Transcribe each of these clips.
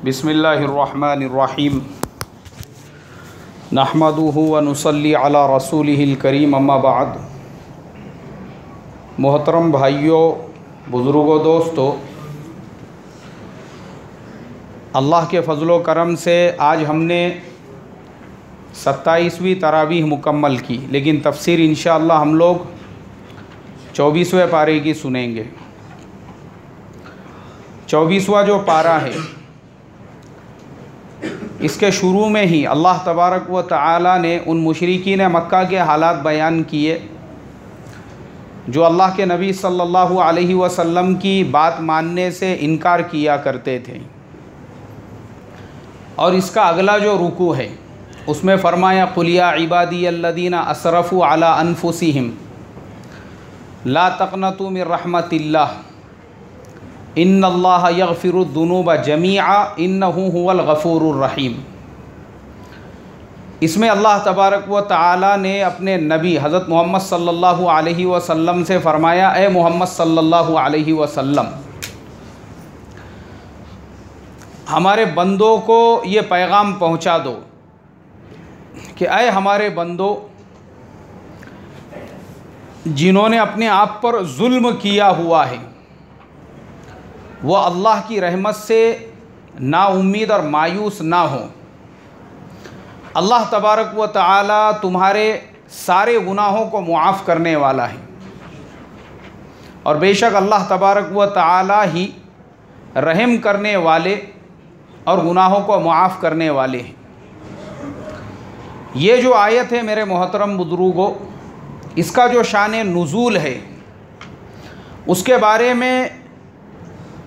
बिस्मिल्लाहिर्रहमानिर्रहीम नहमदुहु व नुसल्ली अला रसूलिहिल करीम अम्मा बाद। मोहतरम भाइयों, बुज़ुर्गों, दोस्तों, अल्लाह के फ़ज़ल व करम से आज हमने 27वीं तरावीह मुकम्मल की, लेकिन तफ़सीर इंशाअल्लाह हम लोग 24वें पारे की सुनेंगे। 24वां जो पारा है, इसके शुरू में ही अल्लाह तबारक व तआला ने उन मुशरिकीन मक्का के हालात बयान किए जो अल्लाह के नबी सल्लल्लाहु अलैहि वसल्लम की बात मानने से इनकार किया करते थे। और इसका अगला जो रुकू है उसमें फ़रमाया, कुल या इबादी अल्लज़ीना असरफ़ू अला अनफुसिहिम ला तक़नतू मिन रहमतिल्लाह इन्नल्लाह यग़फ़िरुद्दुनूब जमीआ इन्नहु हुवल गफ़ूरुर रहीम। इसमें अल्लाह तबारक व तआला ने अपने नबी हज़रत मोहम्मद सल्लल्लाहु अलैहि वसल्लम से फ़रमाया, ए मोहम्मद सल्लल्लाहु अलैहि वसल्लम, हमारे बंदों को ये पैगाम पहुँचा दो कि ऐ हमारे बंदों, जिन्होंने अपने आप पर जुल्म किया हुआ है वो अल्लाह की रहमत से नाउम्मीद और मायूस ना हो। अल्लाह तबारक व तआला तुम्हारे सारे गुनाहों को मुआफ़ करने वाला है और बेशक अल्लाह तबारक व तआला ही रहम करने वाले और गुनाहों को मुआफ़ करने वाले हैं। ये जो आयत है मेरे मोहतरम बुज़ुर्गों, इसका जो शान नुज़ूल है उसके बारे में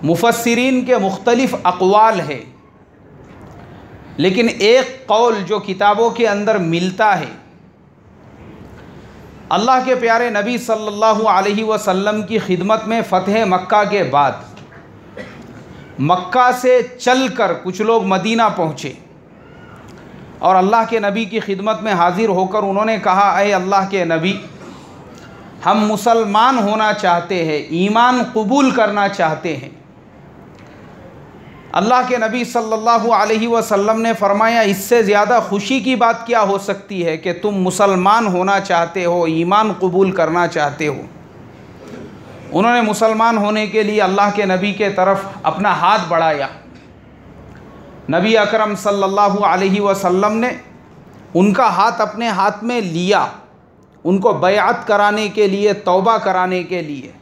मुफस्सिरीन के मुख्तलिफ़ अक़वाल है, लेकिन एक कौल जो किताबों के अंदर मिलता है, अल्लाह के प्यारे नबी सल्लल्लाहु अलैहि वसल्लम की खिदमत में फ़तह मक्का के बाद मक्का से चलकर कुछ लोग मदीना पहुँचे और अल्लाह के नबी की खिदमत में हाज़िर होकर उन्होंने कहा, ऐ अल्लाह के नबी, हम मुसलमान होना चाहते हैं, ईमान कबूल करना चाहते हैं। अल्लाह के नबी सल्लल्लाहु अलैहि वसल्लम ने फ़रमाया, इससे ज़्यादा खुशी की बात क्या हो सकती है कि तुम मुसलमान होना चाहते हो, ईमान कबूल करना चाहते हो। उन्होंने मुसलमान होने के लिए अल्लाह के नबी के तरफ अपना हाथ बढ़ाया। नबी अकरम सल्लल्लाहु अलैहि वसल्लम ने उनका हाथ अपने हाथ में लिया, उनको बैअत कराने के लिए, तौबा कराने के लिए।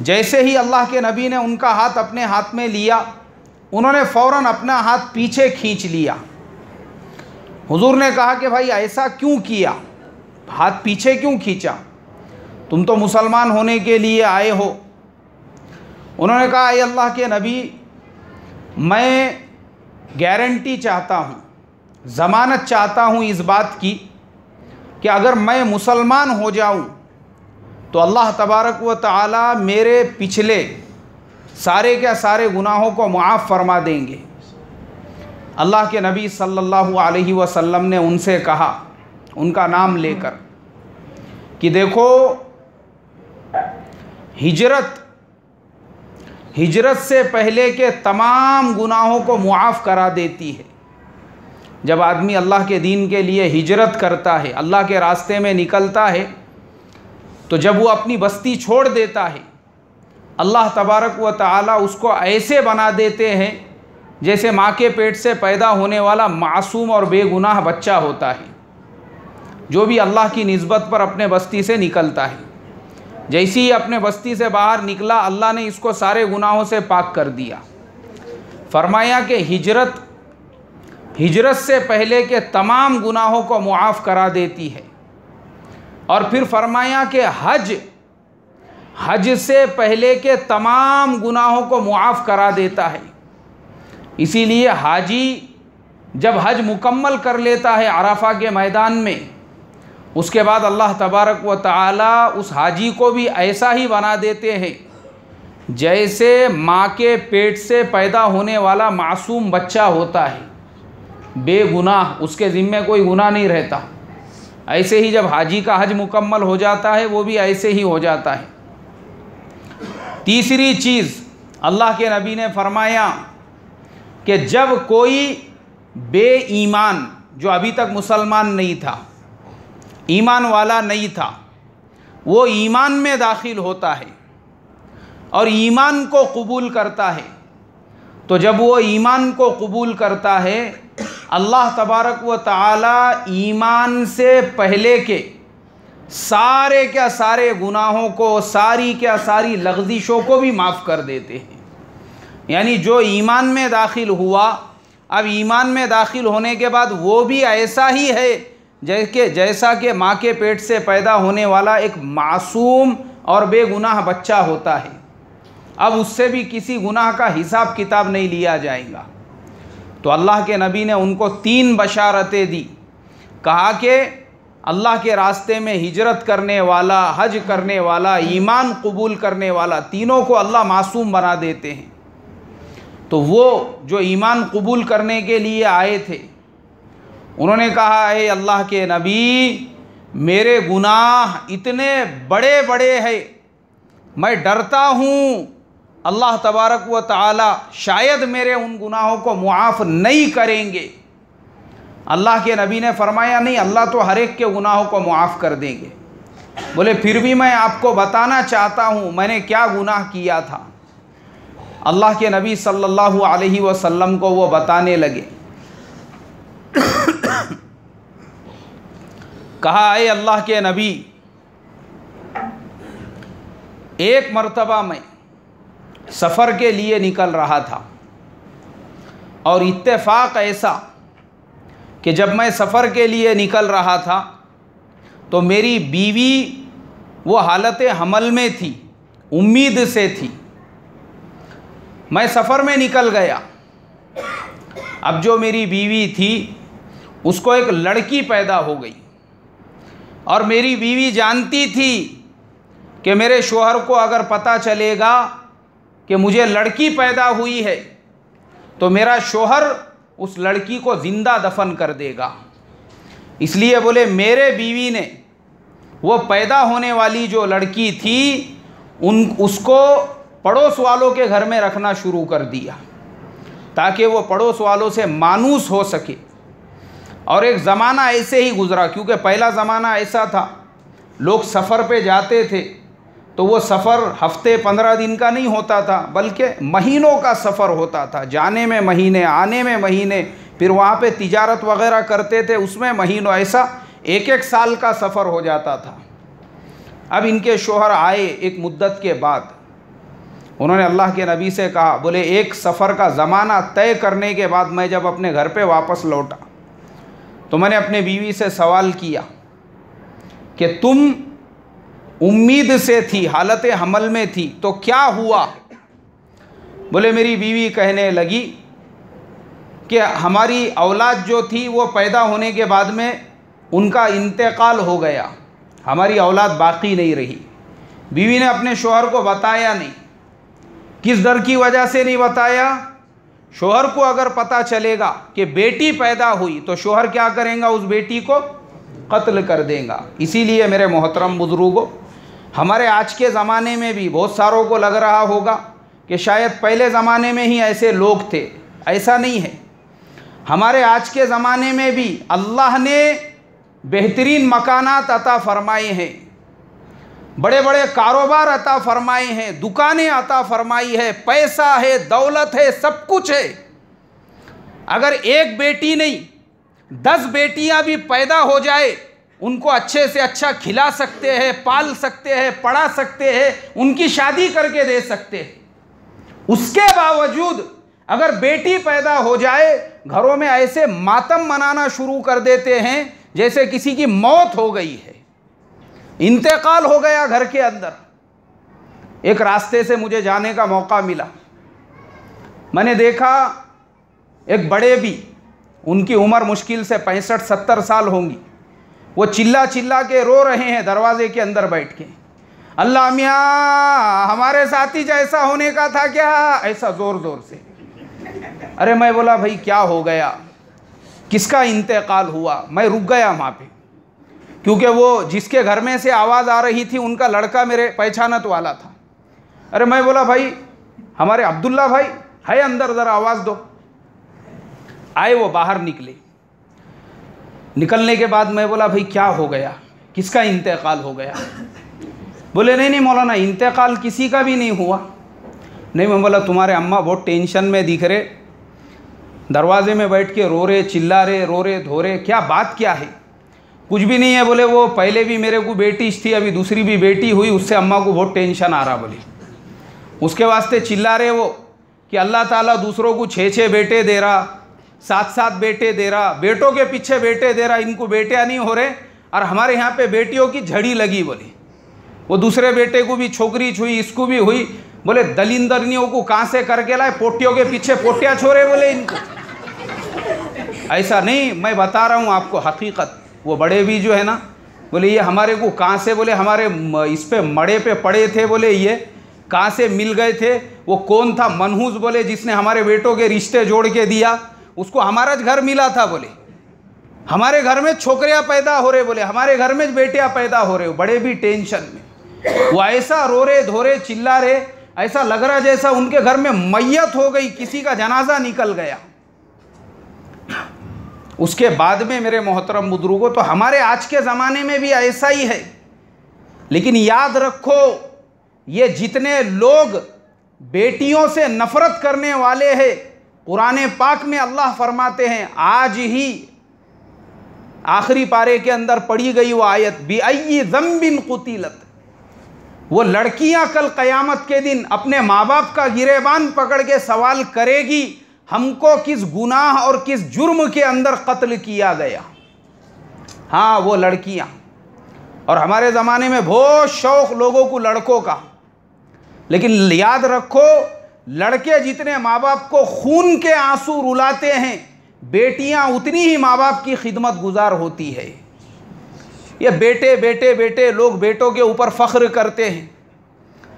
जैसे ही अल्लाह के नबी ने उनका हाथ अपने हाथ में लिया, उन्होंने फ़ौरन अपना हाथ पीछे खींच लिया। हुजूर ने कहा कि भाई ऐसा क्यों किया, हाथ पीछे क्यों खींचा, तुम तो मुसलमान होने के लिए आए हो। उन्होंने कहा, ऐ अल्लाह के नबी, मैं गारंटी चाहता हूँ, ज़मानत चाहता हूँ इस बात की कि अगर मैं मुसलमान हो जाऊँ तो अल्लाह तबारक व तआला मेरे पिछले सारे के सारे गुनाहों को मुआफ़ फरमा देंगे। अल्लाह के नबी सल्लल्लाहु अलैहि वसल्लम ने उनसे कहा, उनका नाम लेकर, कि देखो, हिजरत से पहले के तमाम गुनाहों को मुआफ़ करा देती है। जब आदमी अल्लाह के दीन के लिए हिजरत करता है, अल्लाह के रास्ते में निकलता है, तो जब वो अपनी बस्ती छोड़ देता है, अल्लाह तबारक व तआला उसको ऐसे बना देते हैं जैसे माँ के पेट से पैदा होने वाला मासूम और बेगुनाह बच्चा होता है, जो भी अल्लाह की निस्बत पर अपने बस्ती से निकलता है। जैसे ही अपने बस्ती से बाहर निकला, अल्लाह ने इसको सारे गुनाहों से पाक कर दिया। फरमाया कि हिजरत से पहले के तमाम गुनाहों को मुआफ़ करा देती है। और फिर फरमाया कि हज से पहले के तमाम गुनाहों को मुआफ़ करा देता है। इसीलिए हाजी जब हज मुकम्मल कर लेता है अराफा के मैदान में, उसके बाद अल्लाह तबारक व तआला उस हाजी को भी ऐसा ही बना देते हैं जैसे माँ के पेट से पैदा होने वाला मासूम बच्चा होता है, बेगुनाह, उसके ज़िम्मे कोई गुनाह नहीं रहता। ऐसे ही जब हाजी का हज मुकम्मल हो जाता है, वो भी ऐसे ही हो जाता है। तीसरी चीज़ अल्लाह के नबी ने फरमाया कि जब कोई बेईमान जो अभी तक मुसलमान नहीं था, ईमान वाला नहीं था, वो ईमान में दाखिल होता है और ईमान को कबूल करता है, तो जब वो ईमान को कबूल करता है, अल्लाह तबारक व तआला ईमान से पहले के सारे क्या सारे गुनाहों को, सारी क्या सारी लग़ज़िशों को भी माफ़ कर देते हैं। यानी जो ईमान में दाखिल हुआ, अब ईमान में दाखिल होने के बाद वो भी ऐसा ही है जैसा कि माँ के पेट से पैदा होने वाला एक मासूम और बेगुनाह बच्चा होता है। अब उससे भी किसी गुनाह का हिसाब किताब नहीं लिया जाएगा। तो अल्लाह के नबी ने उनको 3 बशारतें दी। कहा कि अल्लाह के रास्ते में हिजरत करने वाला, हज करने वाला, ईमान कबूल करने वाला, तीनों को अल्लाह मासूम बना देते हैं। तो वो जो ईमान कबूल करने के लिए आए थे, उन्होंने कहा, है अल्लाह के नबी, मेरे गुनाह इतने बड़े बड़े हैं, मैं डरता हूँ अल्लाह तबारक व तआला शायद मेरे उन गुनाहों को मुआफ़ नहीं करेंगे। अल्लाह के नबी ने फरमाया, नहीं, अल्लाह तो हर एक के गुनाहों को मुआफ़ कर देंगे। बोले फिर भी मैं आपको बताना चाहता हूँ मैंने क्या गुनाह किया था। अल्लाह के नबी सल्लल्लाहु अलैहि वसल्लम को वो बताने लगे। कहा, ऐ अल्लाह के नबी, एक मर्तबा मैं सफ़र के लिए निकल रहा था और इत्तेफाक ऐसा कि जब मैं सफ़र के लिए निकल रहा था तो मेरी बीवी वो हालत हमल में थी, उम्मीद से थी। मैं सफ़र में निकल गया। अब जो मेरी बीवी थी उसको एक लड़की पैदा हो गई और मेरी बीवी जानती थी कि मेरे शोहर को अगर पता चलेगा कि मुझे लड़की पैदा हुई है तो मेरा शोहर उस लड़की को ज़िंदा दफन कर देगा। इसलिए बोले मेरे बीवी ने वो पैदा होने वाली जो लड़की थी उसको पड़ोस वालों के घर में रखना शुरू कर दिया ताकि वो पड़ोस वालों से मानूस हो सके। और एक ज़माना ऐसे ही गुज़रा, क्योंकि पहला ज़माना ऐसा था, लोग सफ़र पे जाते थे तो वो सफ़र हफ्ते 15 दिन का नहीं होता था, बल्कि महीनों का सफ़र होता था। जाने में महीने, आने में महीने, फिर वहाँ पे तिजारत वगैरह करते थे, उसमें महीनों, ऐसा 1-1 साल का सफ़र हो जाता था। अब इनके शोहर आए एक मुद्दत के बाद, उन्होंने अल्लाह के नबी से कहा, बोले एक सफ़र का ज़माना तय करने के बाद मैं जब अपने घर पे वापस लौटा तो मैंने अपने बीवी से सवाल किया कि तुम उम्मीद से थी, हालत हमल में थी, तो क्या हुआ? बोले मेरी बीवी कहने लगी कि हमारी औलाद जो थी वो पैदा होने के बाद में उनका इंतकाल हो गया, हमारी औलाद बाकी नहीं रही। बीवी ने अपने शोहर को बताया नहीं। किस डर की वजह से नहीं बताया? शोहर को अगर पता चलेगा कि बेटी पैदा हुई तो शोहर क्या करेगा, उस बेटी को कत्ल कर देगा। इसीलिए मेरे मोहतरम बुज़ुर्गों, हमारे आज के ज़माने में भी बहुत सारों को लग रहा होगा कि शायद पहले ज़माने में ही ऐसे लोग थे। ऐसा नहीं है। हमारे आज के ज़माने में भी अल्लाह ने बेहतरीन मकानात अता फ़रमाए हैं, बड़े बड़े कारोबार अता फ़रमाए हैं, दुकानें अता फ़रमाई है, पैसा है, दौलत है, सब कुछ है। अगर एक बेटी नहीं 10 बेटियां भी पैदा हो जाए, उनको अच्छे से अच्छा खिला सकते हैं, पाल सकते हैं, पढ़ा सकते हैं, उनकी शादी करके दे सकते हैं। उसके बावजूद अगर बेटी पैदा हो जाए, घरों में ऐसे मातम मनाना शुरू कर देते हैं जैसे किसी की मौत हो गई है, इंतकाल हो गया घर के अंदर। एक रास्ते से मुझे जाने का मौका मिला, मैंने देखा एक बड़े भी, उनकी उम्र मुश्किल से 65-70 साल होंगी, वो चिल्ला चिल्ला के रो रहे हैं दरवाजे के अंदर बैठ के, अल्लाह मियाँ हमारे साथी जैसा होने का था क्या, ऐसा ज़ोर ज़ोर से। अरे मैं बोला भाई क्या हो गया, किसका इंतकाल हुआ? मैं रुक गया वहाँ पे, क्योंकि वो जिसके घर में से आवाज़ आ रही थी उनका लड़का मेरे पहचानत वाला था। अरे मैं बोला भाई हमारे अब्दुल्ला भाई है अंदर, ज़रा आवाज़ दो। आए, वो बाहर निकले। निकलने के बाद मैं बोला भाई क्या हो गया, किसका इंतकाल हो गया? बोले नहीं नहीं मौलाना, इंतकाल किसी का भी नहीं हुआ। नहीं, मैं बोला तुम्हारे अम्मा बहुत टेंशन में दिख रहे, दरवाजे में बैठ के रो रहे, चिल्ला रहे, रो रहे धो रहे, क्या बात क्या है? कुछ भी नहीं है। बोले वो पहले भी मेरे को बेटी थी, अभी दूसरी भी बेटी हुई, उससे अम्मा को बहुत टेंशन आ रहा। बोले उसके वास्ते चिल्ला रहे वो कि अल्लाह ताला दूसरों को 6-6 बेटे दे रहा, 7-7 बेटे दे रहा, बेटों के पीछे बेटे दे रहा, इनको बेटियाँ नहीं हो रहे और हमारे यहाँ पे बेटियों की झड़ी लगी। बोले वो दूसरे बेटे को भी छोकरी छुई, इसको भी हुई। बोले दलिंदरनियों को कहाँ से करके लाए, पोटियों के पीछे पोटियाँ छोड़े। बोले इनको ऐसा नहीं, मैं बता रहा हूँ आपको हकीकत। वो बड़े भी जो है ना, बोले ये हमारे को कहाँ से, बोले हमारे इस पे मड़े पे पड़े थे, बोले ये कहाँ से मिल गए थे? वो कौन था मनहूस, बोले जिसने हमारे बेटों के रिश्ते जोड़ के दिया, उसको हमारा घर मिला था। बोले हमारे घर में छोकरियाँ पैदा हो रहे, बोले हमारे घर में बेटियाँ पैदा हो रहे। बड़े भी टेंशन में, वो ऐसा रो रहे धो रहे चिल्ला रहे, ऐसा लग रहा जैसा उनके घर में मैयत हो गई, किसी का जनाजा निकल गया। उसके बाद में मेरे मोहतरम बुजुर्गों, तो हमारे आज के ज़माने में भी ऐसा ही है। लेकिन याद रखो, ये जितने लोग बेटियों से नफरत करने वाले हैं, कुरान पाक में अल्लाह फरमाते हैं, आज ही आखिरी पारे के अंदर पढ़ी गई वो आयत, बिअय्यि ज़ंबिन क़ुतिलत, वो लड़कियां कल क़यामत के दिन अपने माँ बाप का गिरेबान पकड़ के सवाल करेगी, हमको किस गुनाह और किस जुर्म के अंदर कत्ल किया गया। हाँ, वो लड़कियां। और हमारे ज़माने में बहुत शौक़ लोगों को लड़कों का, लेकिन याद रखो, लड़के जितने माँ बाप को खून के आंसू रुलाते हैं, बेटियां उतनी ही माँ बाप की खिदमत गुजार होती है। ये बेटे बेटे बेटे, लोग बेटों के ऊपर फ़ख्र करते हैं,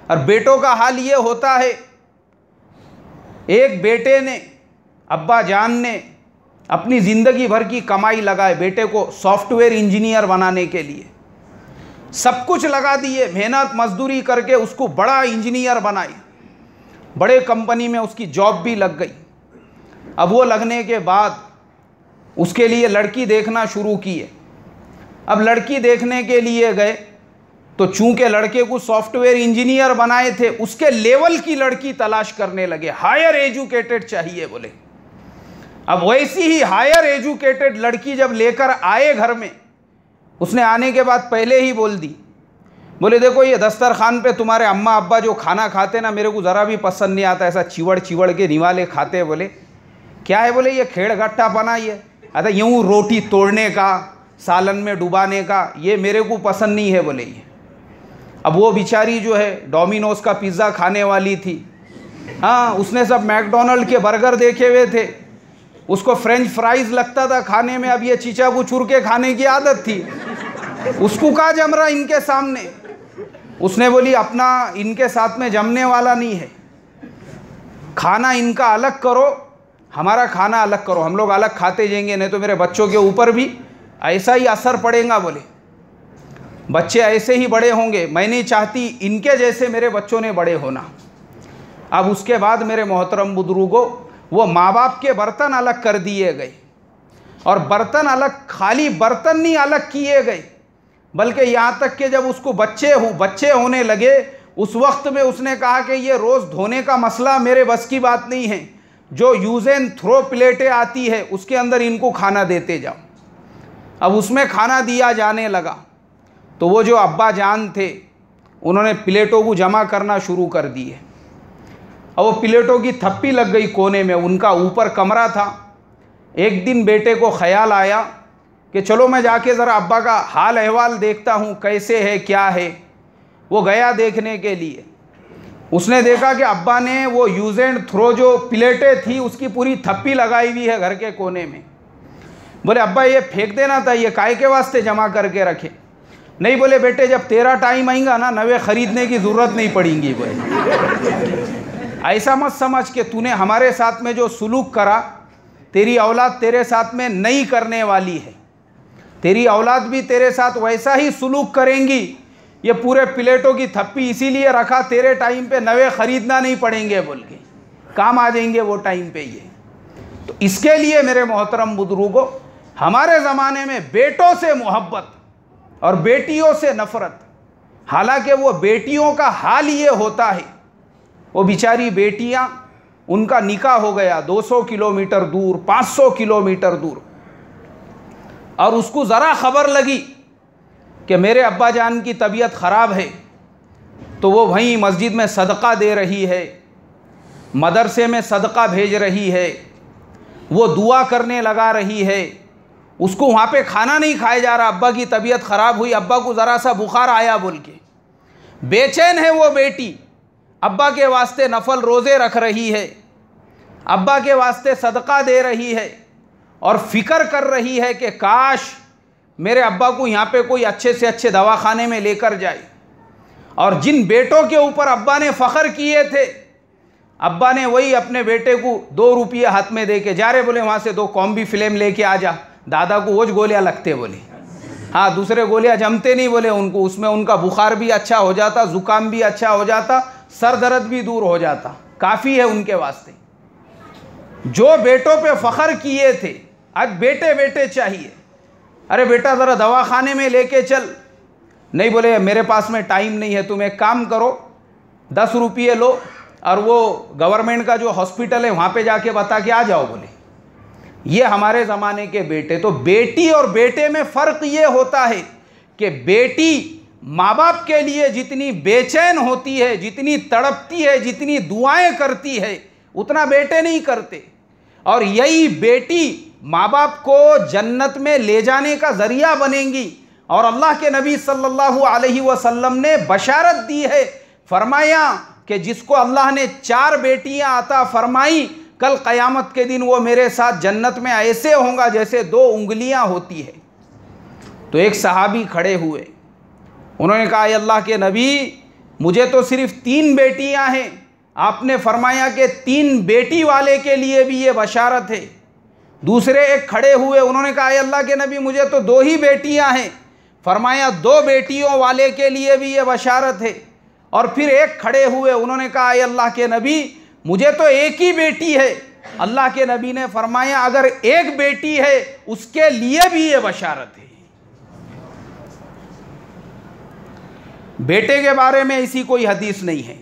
और बेटों का हाल ये होता है, एक बेटे ने, अब्बा जान ने अपनी ज़िंदगी भर की कमाई लगाए बेटे को सॉफ्टवेयर इंजीनियर बनाने के लिए, सब कुछ लगा दिए, मेहनत मजदूरी करके उसको बड़ा इंजीनियर बनाए, बड़े कंपनी में उसकी जॉब भी लग गई। अब वो लगने के बाद उसके लिए लड़की देखना शुरू किए। अब लड़की देखने के लिए गए तो चूंकि लड़के को सॉफ्टवेयर इंजीनियर बनाए थे, उसके लेवल की लड़की तलाश करने लगे, हायर एजुकेटेड चाहिए बोले। अब वैसी ही हायर एजुकेटेड लड़की जब लेकर आए घर में, उसने आने के बाद पहले ही बोल दी, बोले देखो ये दस्तरखान पे तुम्हारे अम्मा अब्बा जो खाना खाते ना, मेरे को ज़रा भी पसंद नहीं आता, ऐसा चिवड़ चिवड़ के निवाले खाते। बोले क्या है? बोले ये खेड़ गट्टा बना, ये अरे यूँ रोटी तोड़ने का, सालन में डुबाने का, ये मेरे को पसंद नहीं है। बोले ये, अब वो बेचारी जो है डोमिनोज़ का पिज़्ज़ा खाने वाली थी, हाँ, उसने सब मैकडोनल्ड के बर्गर देखे हुए थे, उसको फ्रेंच फ्राइज़ लगता था खाने में। अब ये चीचा बुचूर के खाने की आदत थी, उसको कहाँ जम रहा इनके सामने। उसने बोली अपना इनके साथ में जमने वाला नहीं है, खाना इनका अलग करो, हमारा खाना अलग करो, हम लोग अलग खाते जाएंगे, नहीं तो मेरे बच्चों के ऊपर भी ऐसा ही असर पड़ेगा। बोले बच्चे ऐसे ही बड़े होंगे, मैं नहीं चाहती इनके जैसे मेरे बच्चों ने बड़े होना। अब उसके बाद मेरे मोहतरम बुजुर्गों, वो माँ बाप के बर्तन अलग कर दिए गए, और बर्तन अलग, खाली बर्तन नहीं अलग किए गए, बल्कि यहाँ तक कि जब उसको बच्चे होने लगे, उस वक्त में उसने कहा कि ये रोज़ धोने का मसला मेरे बस की बात नहीं है, जो यूज़ एंड थ्रो प्लेटें आती है उसके अंदर इनको खाना देते जाओ। अब उसमें खाना दिया जाने लगा, तो वो जो अब्बा जान थे उन्होंने प्लेटों को जमा करना शुरू कर दिए। अब वो प्लेटों की थप्पी लग गई कोने में, उनका ऊपर कमरा था। एक दिन बेटे को ख्याल आया कि चलो मैं जाके ज़रा अब्बा का हाल अहवाल देखता हूँ, कैसे है क्या है। वो गया देखने के लिए, उसने देखा कि अब्बा ने वो यूज़ एंड थ्रो जो प्लेटें थी उसकी पूरी थप्पी लगाई हुई है घर के कोने में। बोले अब्बा ये फेंक देना था, ये काय के वास्ते जमा करके रखे? नहीं, बोले बेटे जब तेरा टाइम आएगा ना, नवे ख़रीदने की ज़रूरत नहीं पड़ेगी। बोले ऐसा मत समझ कि तूने हमारे साथ में जो सुलूक करा, तेरी औलाद तेरे साथ में नहीं करने वाली है, तेरी औलाद भी तेरे साथ वैसा ही सुलूक करेंगी। ये पूरे प्लेटों की थप्पी इसीलिए रखा, तेरे टाइम पे नवे ख़रीदना नहीं पड़ेंगे, बोल के काम आ जाएंगे वो टाइम पे। ये तो इसके लिए मेरे मोहतरम बुजुर्गों, हमारे ज़माने में बेटों से मोहब्बत और बेटियों से नफ़रत, हालांकि वो बेटियों का हाल ये होता है, वो बेचारी बेटियां, उनका निकाह हो गया 200 किलोमीटर दूर, 500 किलोमीटर दूर, और उसको ज़रा ख़बर लगी कि मेरे अब्बा जान की तबीयत ख़राब है, तो वो वहीं मस्जिद में सदक़ा दे रही है, मदरसे में सदक़ा भेज रही है, वो दुआ करने लगा रही है। उसको वहाँ पे खाना नहीं खाया जा रहा, अब्बा की तबीयत ख़राब हुई, अब्बा को ज़रा सा बुखार आया बोल के बेचैन है वो बेटी, अब्बा के वास्ते नफल रोज़े रख रही है, अब्बा के वास्ते सदक़ा दे रही है और फ़िक्र कर रही है कि काश मेरे अब्बा को यहाँ पे कोई अच्छे से अच्छे दवाखाने में लेकर जाए। और जिन बेटों के ऊपर अब्बा ने फ़ख्र किए थे, अब्बा ने वही अपने बेटे को 2 रुपये हाथ में दे के, जा रहे बोले वहाँ से 2 कॉम्बी फिल्म लेके आ जा, दादा को वो गोलियाँ लगते बोले, हाँ दूसरे गोलियाँ जमते नहीं बोले उनको, उसमें उनका बुखार भी अच्छा हो जाता, ज़ुकाम भी अच्छा हो जाता, सर दर्द भी दूर हो जाता, काफ़ी है उनके वास्ते। जो बेटों पे फ़ख्र किए थे, आज बेटे बेटे चाहिए, अरे बेटा ज़रा दवाखाने में लेके चल, नहीं बोले मेरे पास में टाइम नहीं है, तुम एक काम करो 10 रुपये लो और वो गवर्नमेंट का जो हॉस्पिटल है वहाँ पे जाके बता के आ जाओ बोले। ये हमारे ज़माने के बेटे। तो बेटी और बेटे में फ़र्क ये होता है कि बेटी माँ बाप के लिए जितनी बेचैन होती है, जितनी तड़पती है, जितनी दुआएं करती है, उतना बेटे नहीं करते। और यही बेटी माँ बाप को जन्नत में ले जाने का ज़रिया बनेंगी। और अल्लाह के नबी सल्लल्लाहु अलैहि वसल्लम ने बशारत दी है, फरमाया कि जिसको अल्लाह ने 4 बेटियां अता फरमाई, कल क़यामत के दिन वो मेरे साथ जन्नत में ऐसे होगा जैसे 2 उंगलियां होती है। तो एक सहाबी खड़े हुए, उन्होंने कहा अल्लाह के नबी मुझे तो सिर्फ 3 बेटियां हैं, आपने फरमाया कि 3 बेटी वाले के लिए भी ये बशारत है। दूसरे एक खड़े हुए, उन्होंने कहा अल्लाह के नबी मुझे तो 2 ही बेटियां हैं, फरमाया 2 बेटियों वाले के लिए भी ये बशारत है। और फिर एक खड़े हुए, उन्होंने कहा अल्लाह के नबी मुझे तो एक ही बेटी है, अल्लाह के नबी ने फरमाया अगर एक बेटी है उसके लिए भी ये बशारत है। बेटे के बारे में ऐसी कोई हदीस नहीं है,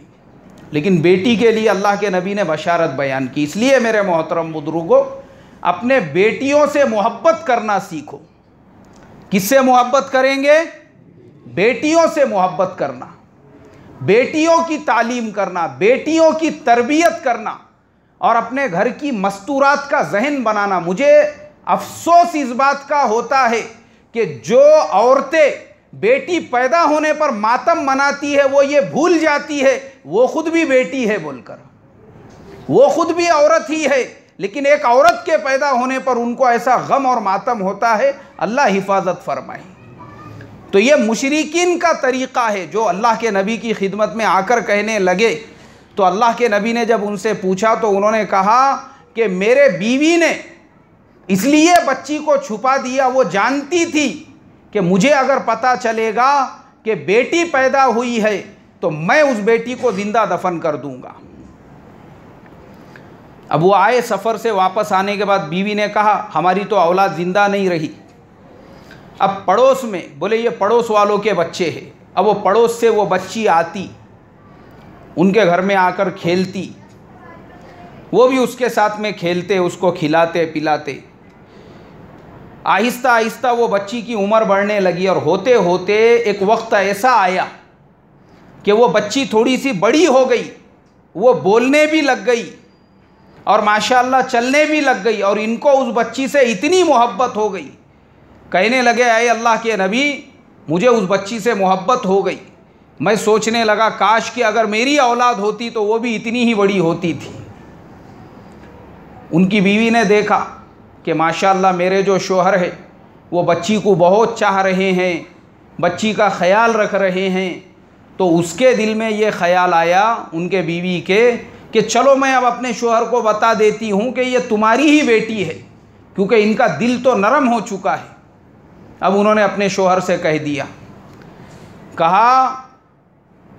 लेकिन बेटी के लिए अल्लाह के नबी ने बशारत बयान की। इसलिए मेरे मोहतरम बुजुर्गों, अपने बेटियों से मोहब्बत करना सीखो। किससे मोहब्बत करेंगे? बेटियों से मोहब्बत करना, बेटियों की तालीम करना, बेटियों की तरबियत करना और अपने घर की मस्तूरात का जहन बनाना। मुझे अफसोस इस बात का होता है कि जो औरतें बेटी पैदा होने पर मातम मनाती है, वो ये भूल जाती है वो खुद भी बेटी है बोलकर, वो खुद भी औरत ही है, लेकिन एक औरत के पैदा होने पर उनको ऐसा गम और मातम होता है। अल्लाह हिफाजत फरमाए। तो ये मुशरिकीन का तरीक़ा है जो अल्लाह के नबी की खिदमत में आकर कहने लगे। तो अल्लाह के नबी ने जब उनसे पूछा तो उन्होंने कहा कि मेरे बीवी ने इसलिए बच्ची को छुपा दिया, वो जानती थी कि मुझे अगर पता चलेगा कि बेटी पैदा हुई है तो मैं उस बेटी को ज़िंदा दफन कर दूंगा। अब वो आए, सफ़र से वापस आने के बाद बीवी ने कहा हमारी तो औलाद ज़िंदा नहीं रही। अब पड़ोस में, बोले ये पड़ोस वालों के बच्चे हैं। अब वो पड़ोस से वो बच्ची आती, उनके घर में आकर खेलती, वो भी उसके साथ में खेलते, उसको खिलाते पिलाते। आहिस्ता आहिस्ता वो बच्ची की उम्र बढ़ने लगी और होते होते एक वक्त ऐसा आया कि वो बच्ची थोड़ी सी बड़ी हो गई, वो बोलने भी लग गई और माशाअल्लाह चलने भी लग गई। और इनको उस बच्ची से इतनी मोहब्बत हो गई, कहने लगे ऐ अल्लाह के नबी मुझे उस बच्ची से मोहब्बत हो गई। मैं सोचने लगा काश कि अगर मेरी औलाद होती तो वो भी इतनी ही बड़ी होती थी। उनकी बीवी ने देखा कि माशाअल्लाह मेरे जो शोहर है वो बच्ची को बहुत चाह रहे हैं, बच्ची का ख्याल रख रहे हैं। तो उसके दिल में ये ख्याल आया उनके बीवी के कि चलो मैं अब अपने शोहर को बता देती हूँ कि ये तुम्हारी ही बेटी है, क्योंकि इनका दिल तो नरम हो चुका है। अब उन्होंने अपने शोहर से कह दिया, कहा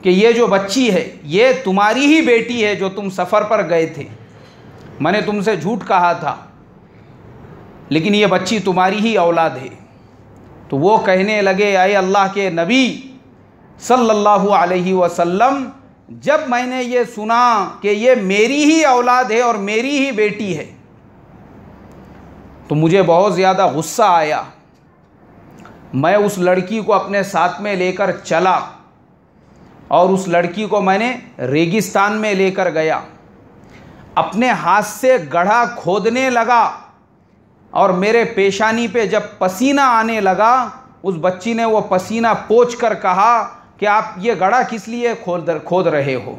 कि ये जो बच्ची है ये तुम्हारी ही बेटी है जो तुम सफ़र पर गए थे। मैंने तुमसे झूठ कहा था, लेकिन ये बच्ची तुम्हारी ही औलाद है। तो वो कहने लगे, अय अल्लाह के नबी सल्लल्लाहु अलैहि वसल्लम, जब मैंने ये सुना कि ये मेरी ही औलाद है और मेरी ही बेटी है, तो मुझे बहुत ज़्यादा गुस्सा आया। मैं उस लड़की को अपने साथ में लेकर चला और उस लड़की को मैंने रेगिस्तान में लेकर गया, अपने हाथ से गड्ढा खोदने लगा और मेरे पेशानी पे जब पसीना आने लगा, उस बच्ची ने वो पसीना पोंछ कर कहा कि आप ये गड्ढा किस लिए खोद रहे हो।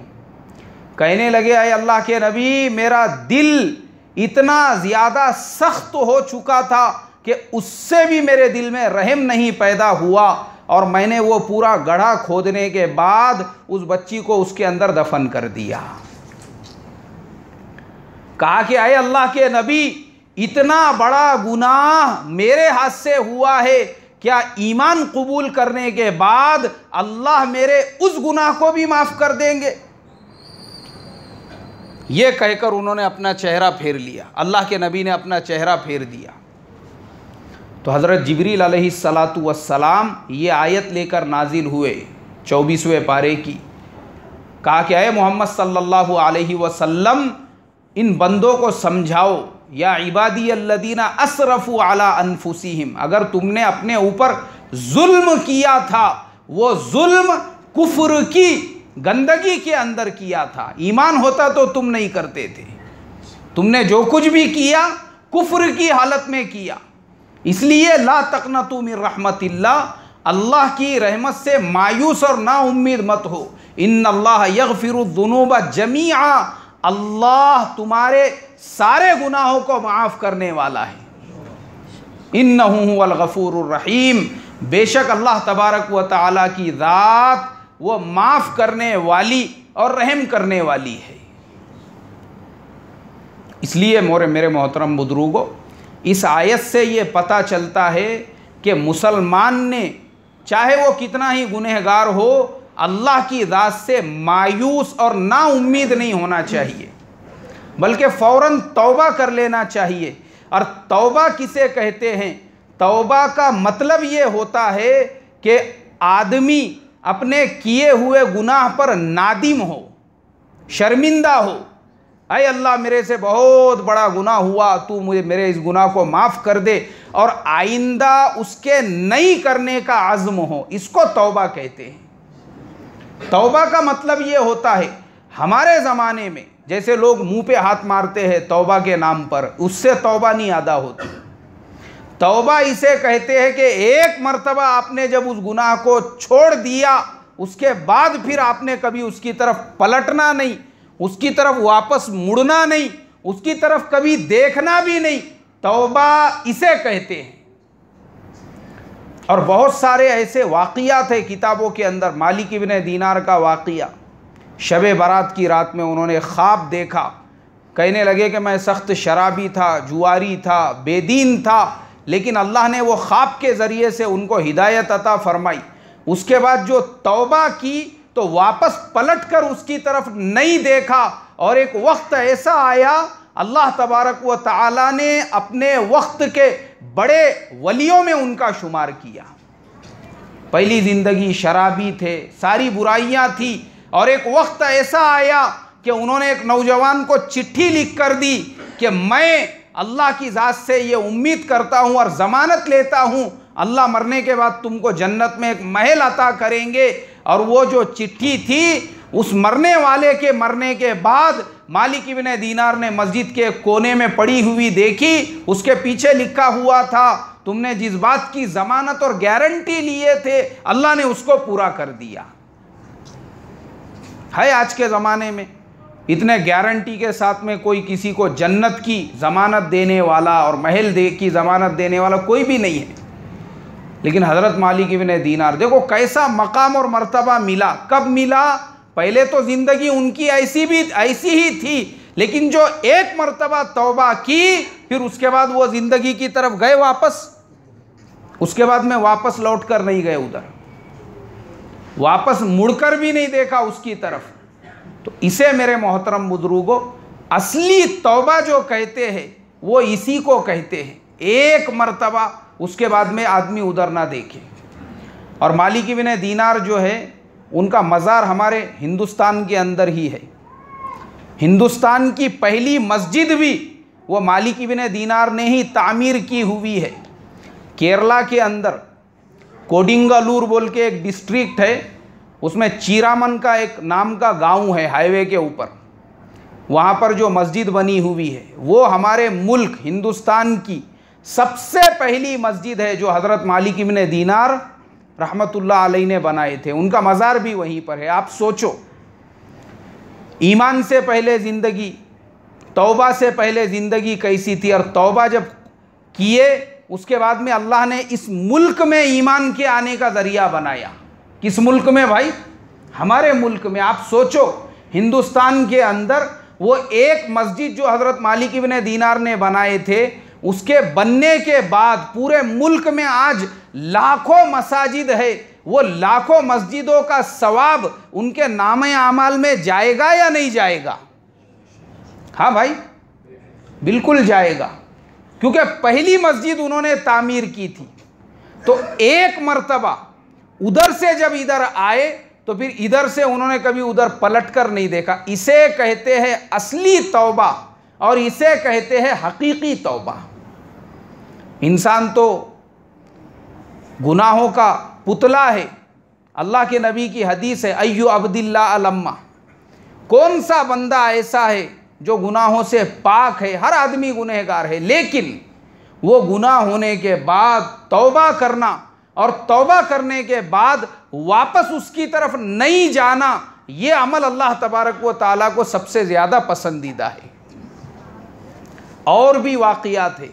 कहने लगे, अय अल्लाह के नबी, मेरा दिल इतना ज़्यादा सख्त हो चुका था कि उससे भी मेरे दिल में रहम नहीं पैदा हुआ और मैंने वो पूरा गड्ढा खोदने के बाद उस बच्ची को उसके अंदर दफन कर दिया। कहा कि अय अल्लाह के नबी, इतना बड़ा गुनाह मेरे हाथ से हुआ है, क्या ईमान कबूल करने के बाद अल्लाह मेरे उस गुनाह को भी माफ़ कर देंगे? ये कहकर उन्होंने अपना चेहरा फेर लिया। अल्लाह के नबी ने अपना चेहरा फेर दिया तो हज़रत जिब्रील अलैहिस्सलातु वस्सलाम ये आयत लेकर नाजिल हुए 24वें पारे की। कहा कि अय मोहम्मद सल्लल्लाहु अलैहि वसल्लम, इन बंदों को समझाओ, या इबादी अल्लदीना असरफू अला अनफुसिहिम, अगर तुमने अपने ऊपर जुल्म किया था, वो जुल्म कुफ्र की गंदगी के अंदर किया था। ईमान होता तो तुम नहीं करते थे। तुमने जो कुछ भी किया कुफ्र की हालत में किया। इसलिए ला तक़नतू मिन रहमतिल्लाह, अल्लाह की रहमत से मायूस और ना उम्मीद मत हो। इन्नल्लाह यग़फिरुद्दुनूब जमीआ, अल्लाह तुम्हारे सारे गुनाहों को माफ़ करने वाला है। इन्नहु हुवल गफ़ूरुर रहीम, बेशक अल्लाह तबारक व तआला की ज़ात वो माफ़ करने वाली और रहम करने वाली है। इसलिए मेरे मोहतरम बुजुर्गों, इस आयत से ये पता चलता है कि मुसलमान ने चाहे वो कितना ही गुनहगार हो, अल्लाह की ज़ात से मायूस और ना उम्मीद नहीं होना चाहिए, बल्कि फ़ौरन तौबा कर लेना चाहिए। और तौबा किसे कहते हैं? तौबा का मतलब ये होता है कि आदमी अपने किए हुए गुनाह पर नादिम हो, शर्मिंदा हो। अय अल्लाह, मेरे से बहुत बड़ा गुनाह हुआ, तू मुझे मेरे इस गुनाह को माफ़ कर दे, और आइंदा उसके नहीं करने का आज़्म हो, इसको तौबा कहते हैं। तौबा का मतलब ये होता है, हमारे ज़माने में जैसे लोग मुंह पे हाथ मारते हैं तौबा के नाम पर, उससे तौबा नहीं अदा होती। तौबा इसे कहते हैं कि एक मर्तबा आपने जब उस गुनाह को छोड़ दिया, उसके बाद फिर आपने कभी उसकी तरफ पलटना नहीं, उसकी तरफ वापस मुड़ना नहीं, उसकी तरफ कभी देखना भी नहीं। तौबा इसे कहते हैं। और बहुत सारे ऐसे वाक़ियात हैं किताबों के अंदर। मालिक इब्न दीनार का वाक़िया, शब बारात की रात में उन्होंने ख्वाब देखा। कहने लगे कि मैं सख्त शराबी था, जुआरी था, बेदीन था, लेकिन अल्लाह ने वो ख्वाब के ज़रिए से उनको हिदायत अता फरमाई। उसके बाद जो तौबा की तो वापस पलट कर उसकी तरफ नहीं देखा, और एक वक्त ऐसा आया अल्लाह तबारक व तआला ने अपने वक्त के बड़े वलियों में उनका शुमार किया। पहली ज़िंदगी शराबी थे, सारी बुराइयां थी, और एक वक्त ऐसा आया कि उन्होंने एक नौजवान को चिट्ठी लिख कर दी कि मैं अल्लाह की ज़ात से ये उम्मीद करता हूँ और ज़मानत लेता हूँ, अल्लाह मरने के बाद तुमको जन्नत में एक महल अता करेंगे। और वो जो चिट्ठी थी, उस मरने वाले के मरने के बाद मालिक इब्न दीनार ने मस्जिद के कोने में पड़ी हुई देखी, उसके पीछे लिखा हुआ था, तुमने जिस बात की ज़मानत और गारंटी लिए थे, अल्लाह ने उसको पूरा कर दिया। है आज के ज़माने में इतने गारंटी के साथ में कोई किसी को जन्नत की ज़मानत देने वाला और महल की ज़मानत देने वाला कोई भी नहीं है। लेकिन हज़रत मालिक इब्न दीनार देखो कैसा मकाम और मर्तबा मिला। कब मिला? पहले तो ज़िंदगी उनकी ऐसी ही थी, लेकिन जो एक मर्तबा तौबा की, फिर उसके बाद वो ज़िंदगी की तरफ गए वापस। उसके बाद में वापस लौट कर नहीं गए उधर, वापस मुड़कर भी नहीं देखा उसकी तरफ। तो इसे मेरे मोहतरम बुजुर्गों, असली तौबा जो कहते हैं वो इसी को कहते हैं। एक मर्तबा, उसके बाद में आदमी उधर ना देखे। और मालिक इब्न दीनार जो है उनका मज़ार हमारे हिंदुस्तान के अंदर ही है। हिंदुस्तान की पहली मस्जिद भी वो मालिक इब्न दीनार ने ही तामीर की हुई है। केरला के अंदर कोडिंगलूर बोल के एक डिस्ट्रिक्ट है, उसमें चीरामन का एक नाम का गांव है हाईवे के ऊपर। वहाँ पर जो मस्जिद बनी हुई है वो हमारे मुल्क हिंदुस्तान की सबसे पहली मस्जिद है, जो हज़रत मालिक इब्न दीनार रहमतुल्लाह अलैह ने बनाए थे। उनका मज़ार भी वहीं पर है। आप सोचो, ईमान से पहले ज़िंदगी, तौबा से पहले ज़िंदगी कैसी थी, और तौबा जब किए उसके बाद में अल्लाह ने इस मुल्क में ईमान के आने का ज़रिया बनाया। किस मुल्क में भाई? हमारे मुल्क में। आप सोचो, हिंदुस्तान के अंदर वो एक मस्जिद जो हज़रत मालिक इब्न दीनार ने बनाए थे, उसके बनने के बाद पूरे मुल्क में आज लाखों मसाजिद है। वो लाखों मस्जिदों का सवाब उनके नामे आमाल में जाएगा या नहीं जाएगा? हाँ भाई, बिल्कुल जाएगा, क्योंकि पहली मस्जिद उन्होंने तामीर की थी। तो एक मर्तबा उधर से जब इधर आए तो फिर इधर से उन्होंने कभी उधर पलट कर नहीं देखा। इसे कहते हैं असली तौबा, और इसे कहते हैं हकीकी तौबा। इंसान तो गुनाहों का पुतला है। अल्लाह के नबी की हदीस है, अय्यु अब्दिल्ला अलम्मा, कौन सा बंदा ऐसा है जो गुनाहों से पाक है? हर आदमी गुनहगार है, लेकिन वो गुनाह होने के बाद तौबा करना और तौबा करने के बाद वापस उसकी तरफ नहीं जाना, ये अमल अल्लाह तबारक व ताला को सबसे ज़्यादा पसंदीदा है। और भी वाक़ियात है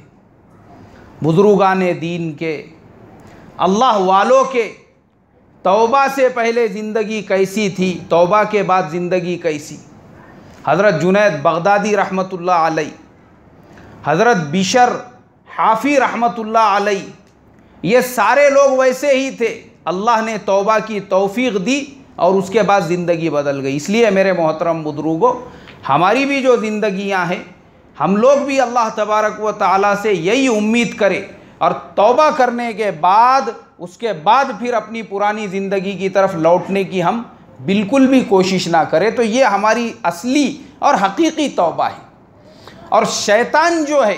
बुज़ुर्गाने दीन के, अल्लाह वालों के, तौबा से पहले ज़िंदगी कैसी थी, तौबा के बाद ज़िंदगी कैसी। हज़रत जुनैद बगदादी रहमतुल्लाह अलैह, हज़रत बिशर हाफ़ी रहमतुल्लाह अलैह, ये सारे लोग वैसे ही थे। अल्लाह ने तौबा की तौफ़ीक़ दी और उसके बाद ज़िंदगी बदल गई। इसलिए मेरे मोहतरम बुज़ुर्गों, हमारी भी जो ज़िंदगियां हैं, हम लोग भी अल्लाह तबारक व ताला से यही उम्मीद करें, और तौबा करने के बाद उसके बाद फिर अपनी पुरानी ज़िंदगी की तरफ लौटने की हम बिल्कुल भी कोशिश ना करें। तो ये हमारी असली और हकीकी तौबा है। और शैतान जो है,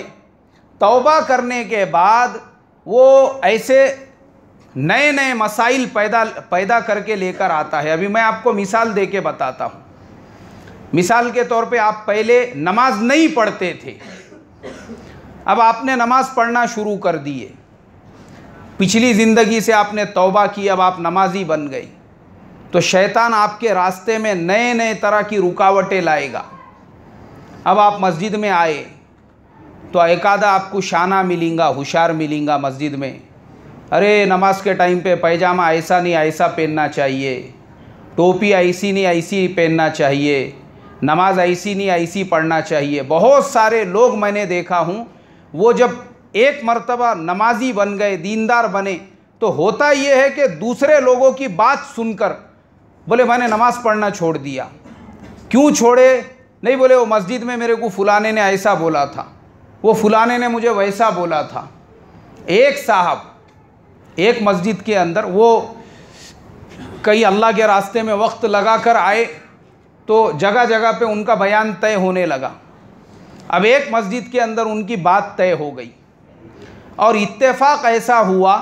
तौबा करने के बाद वो ऐसे नए नए मसाइल पैदा करके लेकर आता है। अभी मैं आपको मिसाल दे के बताता हूँ। मिसाल के तौर पे, आप पहले नमाज नहीं पढ़ते थे, अब आपने नमाज पढ़ना शुरू कर दिए। पिछली ज़िंदगी से आपने तौबा की, अब आप नमाजी बन गए। तो शैतान आपके रास्ते में नए नए तरह की रुकावटें लाएगा। अब आप मस्जिद में आए तो एकादा आपको शाना मिलेगा, होशियार मिलेगा मस्जिद में, अरे नमाज के टाइम पे पैजामा ऐसा नहीं ऐसा पहनना चाहिए, टोपी ऐसी नहीं ऐसी पहनना चाहिए, नमाज ऐसी नहीं ऐसी पढ़ना चाहिए। बहुत सारे लोग मैंने देखा हूँ, वो जब एक मर्तबा नमाजी बन गए, दीनदार बने, तो होता ये है कि दूसरे लोगों की बात सुनकर बोले मैंने नमाज़ पढ़ना छोड़ दिया। क्यों छोड़े? नहीं, बोले वो मस्जिद में मेरे को फुलाने ने ऐसा बोला था, वो फुलाने ने मुझे वैसा बोला था। एक साहब एक मस्जिद के अंदर, वो कई अल्लाह के रास्ते में वक्त लगा कर आए, तो जगह जगह पे उनका बयान तय होने लगा। अब एक मस्जिद के अंदर उनकी बात तय हो गई, और इत्तेफाक ऐसा हुआ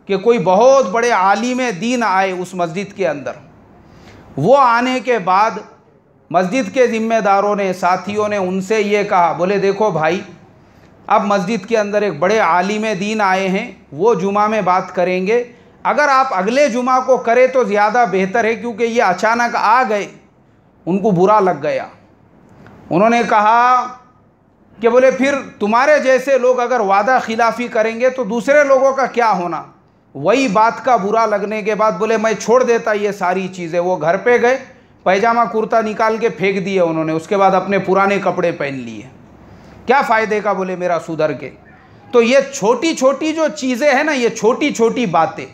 कि कोई बहुत बड़े आलिम दीन आए उस मस्जिद के अंदर। वो आने के बाद मस्जिद के ज़िम्मेदारों ने, साथियों ने उनसे ये कहा, बोले देखो भाई, अब मस्जिद के अंदर एक बड़े आलिम दीन आए हैं, वो जुमा में बात करेंगे, अगर आप अगले जुमा को करें तो ज़्यादा बेहतर है, क्योंकि ये अचानक आ गए। उनको बुरा लग गया। उन्होंने कहा कि बोले फिर तुम्हारे जैसे लोग अगर वादा खिलाफ़ी करेंगे तो दूसरे लोगों का क्या होना। वही बात का बुरा लगने के बाद बोले मैं छोड़ देता ये सारी चीज़ें। वो घर पे गए, पैजामा कुर्ता निकाल के फेंक दिए उन्होंने, उसके बाद अपने पुराने कपड़े पहन लिए। क्या फ़ायदे का, बोले मेरा सुधर के। तो ये छोटी छोटी जो चीज़ें हैं ना, ये छोटी छोटी बातें,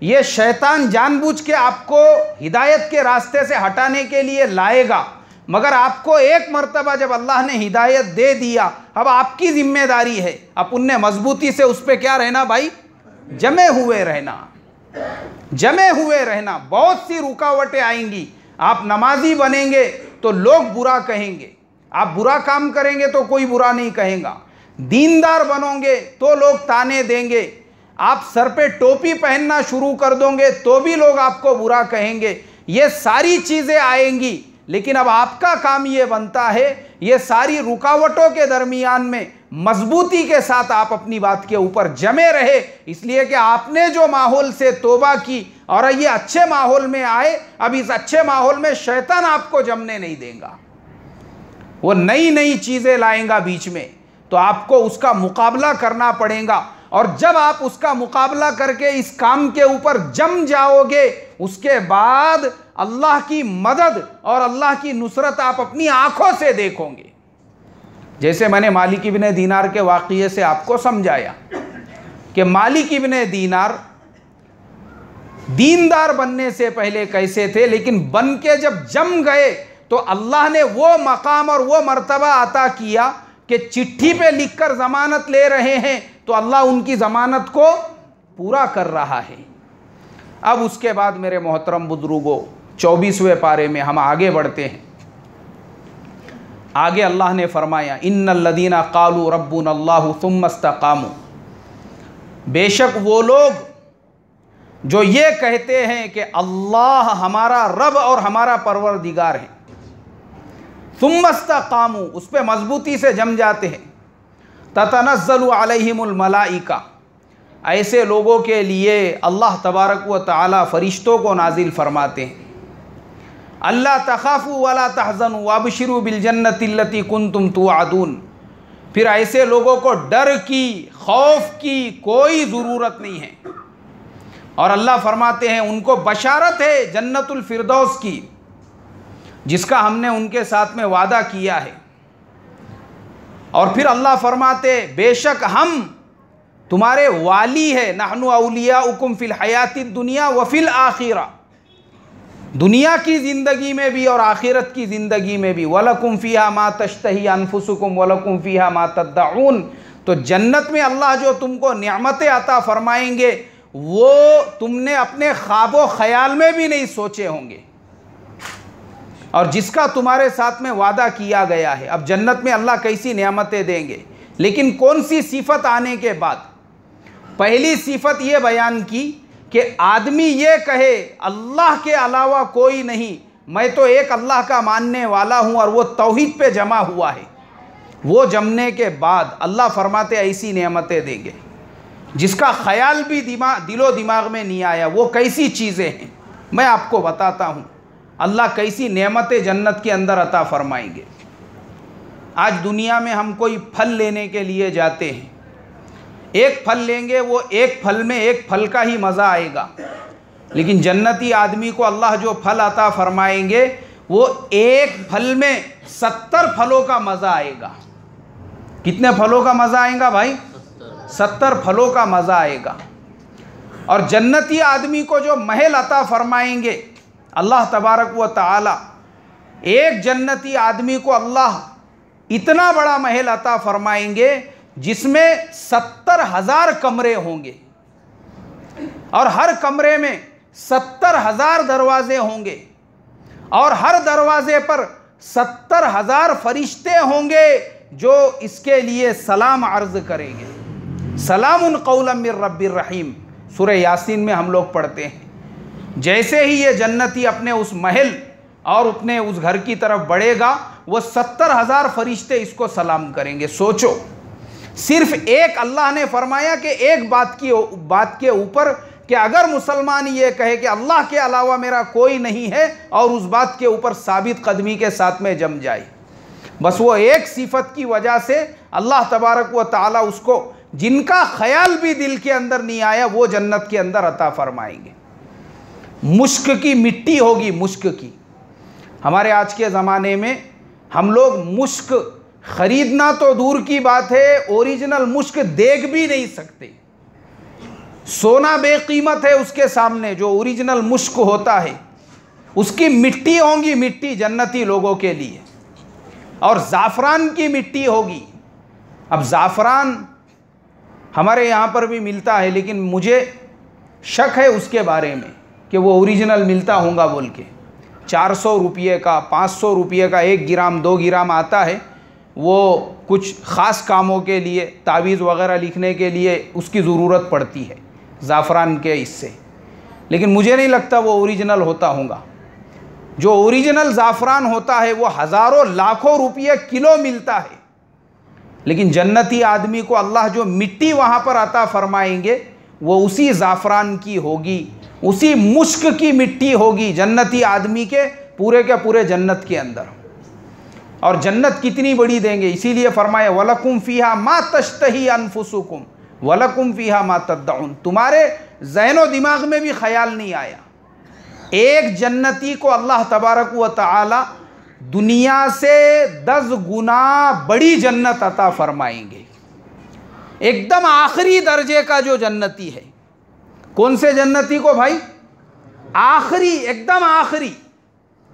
ये शैतान जानबूझ के आपको हिदायत के रास्ते से हटाने के लिए लाएगा। मगर आपको एक मर्तबा जब अल्लाह ने हिदायत दे दिया, अब आपकी जिम्मेदारी है अपन ने मजबूती से उस पर क्या रहना भाई, जमे हुए रहना, जमे हुए रहना। बहुत सी रुकावटें आएंगी। आप नमाजी बनेंगे तो लोग बुरा कहेंगे, आप बुरा काम करेंगे तो कोई बुरा नहीं कहेगा। दीनदार बनोगे तो लोग ताने देंगे, आप सर पे टोपी पहनना शुरू कर दोगे तो भी लोग आपको बुरा कहेंगे। ये सारी चीज़ें आएंगी, लेकिन अब आपका काम ये बनता है ये सारी रुकावटों के दरमियान में मजबूती के साथ आप अपनी बात के ऊपर जमे रहे, इसलिए कि आपने जो माहौल से तौबा की और ये अच्छे माहौल में आए। अब इस अच्छे माहौल में शैतान आपको जमने नहीं देगा, वो नई नई चीज़ें लाएगा बीच में, तो आपको उसका मुकाबला करना पड़ेगा। और जब आप उसका मुकाबला करके इस काम के ऊपर जम जाओगे, उसके बाद अल्लाह की मदद और अल्लाह की नुसरत आप अपनी आंखों से देखोगे। जैसे मैंने मालिक इब्ने दीनार के वाक़ये से आपको समझाया कि मालिक इब्ने दीनार दीनदार बनने से पहले कैसे थे, लेकिन बन के जब जम गए तो अल्लाह ने वो मकाम और वो मर्तबा अता किया कि चिट्ठी पे लिखकर ज़मानत ले रहे हैं तो अल्लाह उनकी ज़मानत को पूरा कर रहा है। अब उसके बाद मेरे मोहतरम बुजुर्गों, 24वें पारे में हम आगे बढ़ते हैं। आगे अल्लाह ने फरमाया, इन्नल्लज़ीना क़ालू रब्बुनल्लाहु सुम्मा इस्तक़ामू, बेशक वो लोग जो ये कहते हैं कि अल्लाह हमारा रब और हमारा परवरदिगार है, सुम्मा इस्तक़ामू, उस पर मजबूती से जम जाते हैं, ततनज़्ज़लु अलैहिमुल मलाइका, ऐसे लोगों के लिए अल्लाह तबारक व तआला फ़रिश्तों को नाजिल फरमाते हैं, अल्ला तख़ाफ़ू वला तहज़नू वबशिरू बिल जन्नति अल्लती कुन्तुम तुअदून, फिर ऐसे लोगों को डर की, खौफ की कोई ज़रूरत नहीं है। और अल्लाह फरमाते हैं उनको बशारत है जन्नतुल फिरदौस की, जिसका हमने उनके साथ में वादा किया है। और फिर अल्लाह फरमाते बेशक हम तुम्हारे वाली है, नहनु औलियाउकुम फिल हयातिद दुनिया व फिल आखिरा, दुनिया की ज़िंदगी में भी और आखिरत की ज़िंदगी में भी। वलकुम फ़ीहा मा तश्तही अनफुसुकुम वलकुम फ़ीहा मा तद्दऊन, तो जन्नत में अल्लाह जो तुमको नेमतें अता फरमाएंगे वो तुमने अपने ख्वाबो ख्याल में भी नहीं सोचे होंगे, और जिसका तुम्हारे साथ में वादा किया गया है। अब जन्नत में अल्लाह कैसी नेमतें देंगे, लेकिन कौन सी सिफत आने के बाद? पहली सिफत ये बयान की कि आदमी ये कहे अल्लाह के अलावा कोई नहीं, मैं तो एक अल्लाह का मानने वाला हूँ, और वो तौहीद पे जमा हुआ है। वो जमने के बाद अल्लाह फरमाते ऐसी नेमतें देंगे जिसका ख्याल भी दिलो दिमाग में नहीं आया। वो कैसी चीज़ें हैं मैं आपको बताता हूँ, अल्लाह कैसी नेमतें जन्नत के अंदर अता फरमाएंगे। आज दुनिया में हम कोई फल लेने के लिए जाते हैं, एक फल लेंगे, वो एक फल में एक फल का ही मज़ा आएगा, लेकिन जन्नती आदमी को अल्लाह जो फल अता फरमाएंगे वो एक फल में 70 फलों का मज़ा आएगा। कितने फलों का मज़ा आएगा भाई? 70 फलों का मज़ा आएगा। और जन्नती आदमी को जो महल अता फरमाएंगे अल्लाह तबारक व तआला, एक जन्नती आदमी को अल्लाह इतना बड़ा महल अता फरमाएंगे जिसमें 70,000 कमरे होंगे, और हर कमरे में 70,000 दरवाजे होंगे, और हर दरवाजे पर 70,000 फरिश्ते होंगे जो इसके लिए सलाम अर्ज़ करेंगे। सलामुन कौलन मिर रब्बिर रहीम, सूरह यासीन में हम लोग पढ़ते हैं। जैसे ही ये जन्नती अपने उस महल और अपने उस घर की तरफ बढ़ेगा, वो 70,000 फरिश्ते इसको सलाम करेंगे। सोचो, सिर्फ एक अल्लाह ने फरमाया कि एक बात के ऊपर कि अगर मुसलमान ये कहे कि अल्लाह के अलावा मेरा कोई नहीं है, और उस बात के ऊपर साबित कदमी के साथ में जम जाए, बस वो एक सिफत की वजह से अल्लाह तबारक व तआला उसको, जिनका ख्याल भी दिल के अंदर नहीं आया, वो जन्नत के अंदर अता फरमाएंगे। मुश्क की मिट्टी होगी, मुश्क की। हमारे आज के ज़माने में हम लोग मुश्क ख़रीदना तो दूर की बात है, ओरिजिनल मुश्क देख भी नहीं सकते। सोना बेकीमत है उसके सामने। जो ओरिजिनल मुश्क होता है उसकी मिट्टी होंगी, मिट्टी जन्नती लोगों के लिए, और ज़ाफ़रान की मिट्टी होगी। अब ज़ाफ़रान हमारे यहाँ पर भी मिलता है, लेकिन मुझे शक है उसके बारे में कि वो ओरिजिनल मिलता होगा बोल के। 400 रुपये का, 500 रुपये का 1 ग्राम 2 ग्राम आता है। वो कुछ ख़ास कामों के लिए, तावीज़ वग़ैरह लिखने के लिए उसकी ज़रूरत पड़ती है ज़ाफ़रान के इससे, लेकिन मुझे नहीं लगता वो ओरिजिनल होता होगा। जो ओरिजिनल ज़ाफ़रान होता है वो हज़ारों लाखों रुपये किलो मिलता है, लेकिन जन्नती आदमी को अल्लाह जो मिट्टी वहाँ पर अता फ़रमाएंगे वो उसी ज़ाफ़रान की होगी, उसी मुश्क की मिट्टी होगी जन्नती आदमी के पूरे जन्नत के अंदर। और जन्नत कितनी बड़ी देंगे, इसीलिए फरमाया वलकुम फ़ीहा मा तश्तही अनफुसुकुम वलकुम फ़ीहा मा तद्दऊन। तुम्हारे ज़हनो दिमाग में भी ख्याल नहीं आया, एक जन्नती को अल्लाह तबारक व तआला दुनिया से 10 गुना बड़ी जन्नत अता फरमाएंगे। एकदम आखिरी दर्जे का जो जन्नती है, कौन से जन्नती को भाई? आखिरी, एकदम आखिरी,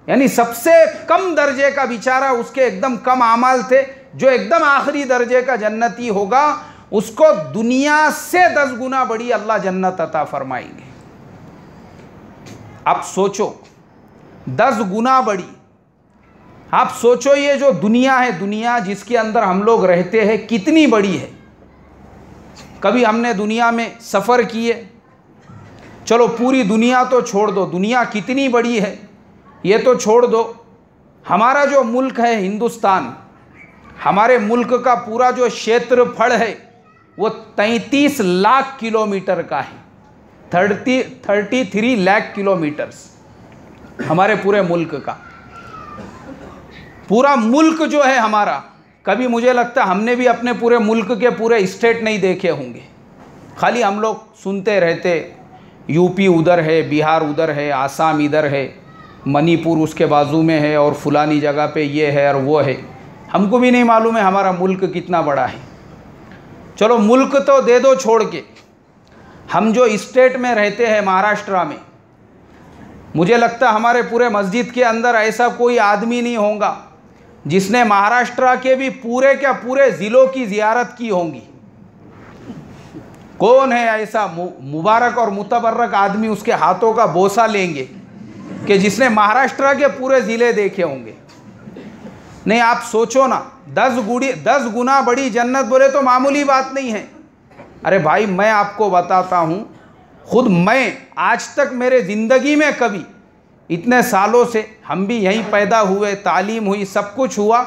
यानी सबसे कम दर्जे का बेचारा, उसके एकदम कम आमाल थे, जो एकदम आखिरी दर्जे का जन्नती होगा उसको दुनिया से 10 गुना बड़ी अल्लाह जन्नत अता फरमाएंगे। आप सोचो 10 गुना बड़ी। आप सोचो ये जो दुनिया है, दुनिया जिसके अंदर हम लोग रहते हैं, कितनी बड़ी है। कभी हमने दुनिया में सफ़र किए? चलो पूरी दुनिया तो छोड़ दो, दुनिया कितनी बड़ी है ये तो छोड़ दो। हमारा जो मुल्क है हिंदुस्तान, हमारे मुल्क का पूरा जो क्षेत्रफल है वो 33 लाख किलोमीटर का है। 33 लाख किलोमीटर्स हमारे पूरे मुल्क का। पूरा मुल्क जो है हमारा, कभी मुझे लगता है हमने भी अपने पूरे मुल्क के पूरे स्टेट नहीं देखे होंगे। खाली हम लोग सुनते रहते, यूपी उधर है, बिहार उधर है, आसाम इधर है, मणिपुर उसके बाजू में है, और फुलानी जगह पे ये है और वो है। हमको भी नहीं मालूम है हमारा मुल्क कितना बड़ा है। चलो मुल्क तो दे दो छोड़ के, हम जो स्टेट में रहते हैं महाराष्ट्र में, मुझे लगता है हमारे पूरे मस्जिद के अंदर ऐसा कोई आदमी नहीं होगा जिसने महाराष्ट्र के भी पूरे क्या पूरे ज़िलों की ज़ियारत की होंगी। कौन है ऐसा मुबारक और मुतबर्रक आदमी, उसके हाथों का बोसा लेंगे कि जिसने महाराष्ट्र के पूरे ज़िले देखे होंगे? नहीं, आप सोचो ना, 10 गुना बड़ी जन्नत बोले तो मामूली बात नहीं है। अरे भाई मैं आपको बताता हूँ, खुद मैं आज तक मेरे ज़िंदगी में कभी, इतने सालों से हम भी यहीं पैदा हुए, तालीम हुई, सब कुछ हुआ,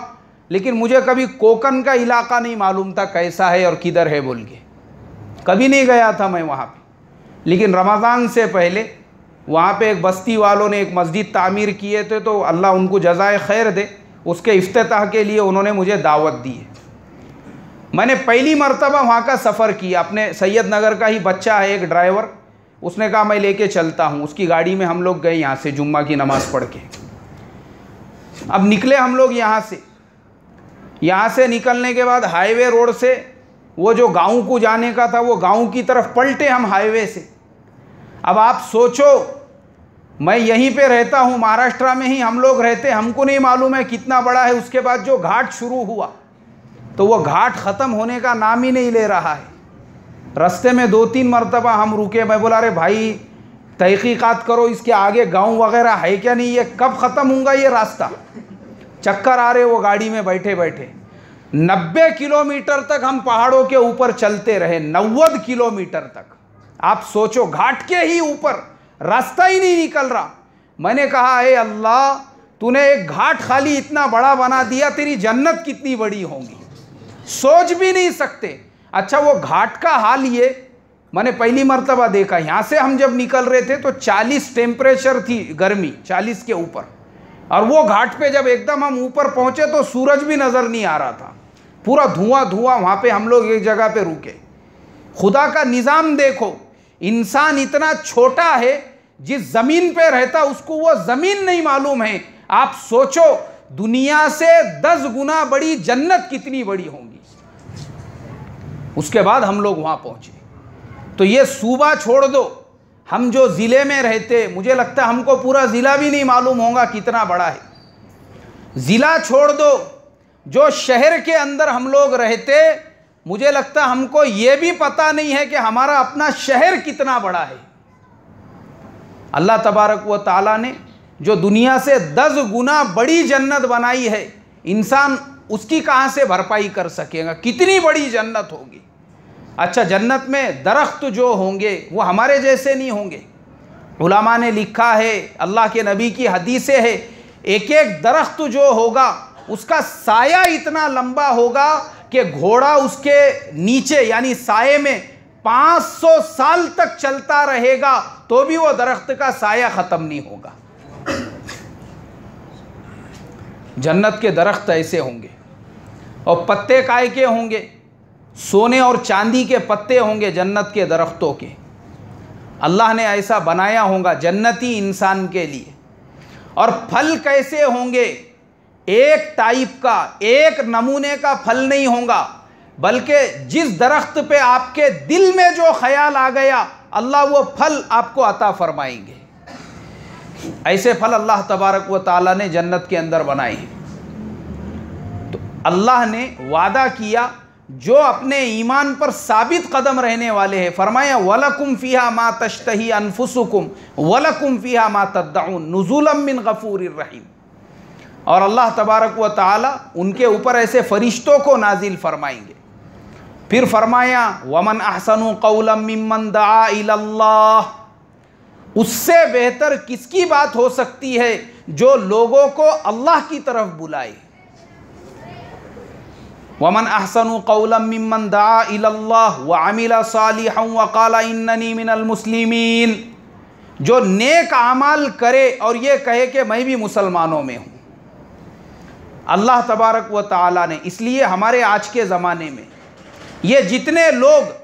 लेकिन मुझे कभी कोकन का इलाका नहीं मालूम था कैसा है और किधर है बोल के, कभी नहीं गया था मैं वहाँ पे। लेकिन रमज़ान से पहले वहाँ पे एक बस्ती वालों ने एक मस्जिद तामीर किए थे, तो अल्लाह उनको जज़ाए खैर दे, उसके इफ्तिताह के लिए उन्होंने मुझे दावत दी है। मैंने पहली मर्तबा वहाँ का सफ़र किया। अपने सैयद नगर का ही बच्चा है एक ड्राइवर, उसने कहा मैं लेके चलता हूँ, उसकी गाड़ी में हम लोग गए यहाँ से जुम्मा की नमाज़ पढ़ के। अब निकले हम लोग यहाँ से निकलने के बाद हाईवे रोड से वो जो गाँव को जाने का था, वो गाँव की तरफ पलटे हम हाईवे से। अब आप सोचो, मैं यहीं पे रहता हूँ, महाराष्ट्र में ही हम लोग रहते, हमको नहीं मालूम है कितना बड़ा है। उसके बाद जो घाट शुरू हुआ तो वो घाट ख़त्म होने का नाम ही नहीं ले रहा है। रास्ते में 2-3 मरतबा हम रुके, मैं बोला अरे भाई तहकीकात करो, इसके आगे गांव वगैरह है क्या नहीं, ये कब ख़त्म होगा ये रास्ता। चक्कर आ रहे वो गाड़ी में बैठे बैठे। 90 किलोमीटर तक हम पहाड़ों के ऊपर चलते रहे, 90 किलोमीटर तक। आप सोचो, घाट के ही ऊपर, रास्ता ही नहीं निकल रहा। मैंने कहा हे अल्लाह, तूने एक घाट खाली इतना बड़ा बना दिया, तेरी जन्नत कितनी बड़ी होगी, सोच भी नहीं सकते। अच्छा वो घाट का हाल ये मैंने पहली मर्तबा देखा। यहाँ से हम जब निकल रहे थे तो 40 टेम्परेचर थी, गर्मी 40 के ऊपर, और वो घाट पे जब एकदम हम ऊपर पहुँचे तो सूरज भी नज़र नहीं आ रहा था, पूरा धुआं धुआं। वहाँ पे हम लोग एक जगह पे रुके। खुदा का निज़ाम देखो, इंसान इतना छोटा है, जिस ज़मीन पे रहता उसको वो ज़मीन नहीं मालूम है। आप सोचो दुनिया से 10 गुना बड़ी जन्नत कितनी बड़ी होंगी। उसके बाद हम लोग वहाँ पहुँचे तो ये सूबा छोड़ दो, हम जो ज़िले में रहते, मुझे लगता है हमको पूरा ज़िला भी नहीं मालूम होगा कितना बड़ा है। ज़िला छोड़ दो, जो शहर के अंदर हम लोग रहते, मुझे लगता है हमको ये भी पता नहीं है कि हमारा अपना शहर कितना बड़ा है। अल्लाह तबारक व ताला ने जो दुनिया से 10 गुना बड़ी जन्नत बनाई है, इंसान उसकी कहाँ से भरपाई कर सकेगा? कितनी बड़ी जन्नत होगी। अच्छा, जन्नत में दरख्त जो होंगे वो हमारे जैसे नहीं होंगे। उलमा ने लिखा है, अल्लाह के नबी की हदीसें है, एक एक दरख्त जो होगा उसका साया इतना लंबा होगा कि घोड़ा उसके नीचे यानी साये में 500 साल तक चलता रहेगा तो भी वो दरख्त का साया ख़त्म नहीं होगा। जन्नत के दरख्त ऐसे होंगे और पत्ते काय के होंगे, सोने और चांदी के पत्ते होंगे जन्नत के दरख्तों के। अल्लाह ने ऐसा बनाया होगा जन्नती इंसान के लिए। और फल कैसे होंगे? एक टाइप का, एक नमूने का फल नहीं होगा, बल्कि जिस दरख्त पे आपके दिल में जो ख्याल आ गया, अल्लाह वो फल आपको अता फरमाएंगे। ऐसे फल अल्लाह तबारक व ताला ने जन्नत के अंदर बनाए हैं। तो अल्लाह ने वादा किया जो अपने ईमान पर साबित कदम रहने वाले हैं, फरमाया वलकुम फ़ीहा मा तश्तही अनफुसुकुम वलकुम फ़ीहा मा तद्दऊन नुज़ुलन मिन गफूरिर रहीम। और अल्लाह तबारक व ताला उनके ऊपर ऐसे फरिश्तों को नाजिल फरमाएंगे। फिर फरमाया वमन अहसनु क़ौलन मिम्मन दआ इलल्लाह, उससे बेहतर किसकी बात हो सकती है जो लोगों को अल्लाह की तरफ बुलाए। वमन अहसनु क़ौलन मिम्मन दआ इलल्लाह व अमिला सालिहन व क़ाला इन्ननी मिनल मुस्लिमीन, जो नेक आमाल करे और ये कहे कि मैं भी मुसलमानों में हूँ। अल्लाह तबारक व ताला ने, इसलिए हमारे आज के ज़माने में ये जितने लोग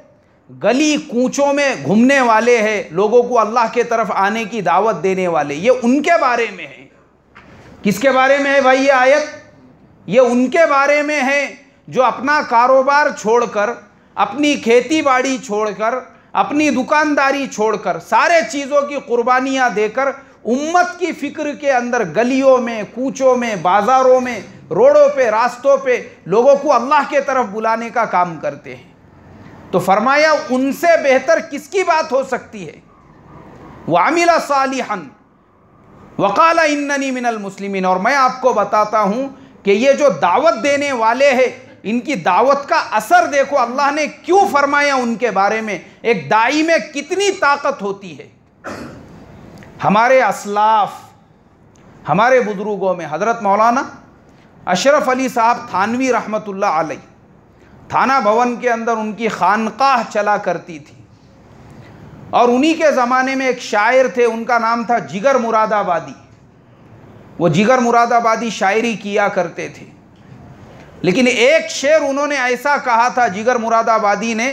गली कूचों में घूमने वाले हैं, लोगों को अल्लाह के तरफ आने की दावत देने वाले, ये उनके बारे में है। किसके बारे में है भाई ये आयत? ये उनके बारे में है जो अपना कारोबार छोड़कर, अपनी खेती बाड़ी छोड़कर, अपनी दुकानदारी छोड़कर, सारे चीज़ों की कुर्बानियाँ देकर उम्मत की फ़िक्र के अंदर गलियों में, कूचों में, बाज़ारों में, रोडों पे, रास्तों पे लोगों को अल्लाह के तरफ बुलाने का काम करते हैं। तो फरमाया उनसे बेहतर किसकी बात हो सकती है? वामिला सालिहन वक़ाला इन्ननी मिनल मुस्लिमीन। और मैं आपको बताता हूँ कि ये जो दावत देने वाले हैं, इनकी दावत का असर देखो अल्लाह ने क्यों फरमाया उनके बारे में। एक दाई में कितनी ताकत होती है। हमारे असलाफ, हमारे बुजुर्गों में हज़रत मौलाना अशरफ अली साहब थानवी रहमतुल्लाह अलैह, थाना भवन के अंदर उनकी खानकाह चला करती थी। और उन्हीं के ज़माने में एक शायर थे, उनका नाम था जिगर मुरादाबादी। वो जिगर मुरादाबादी शायरी किया करते थे। लेकिन एक शेर उन्होंने ऐसा कहा था जिगर मुरादाबादी ने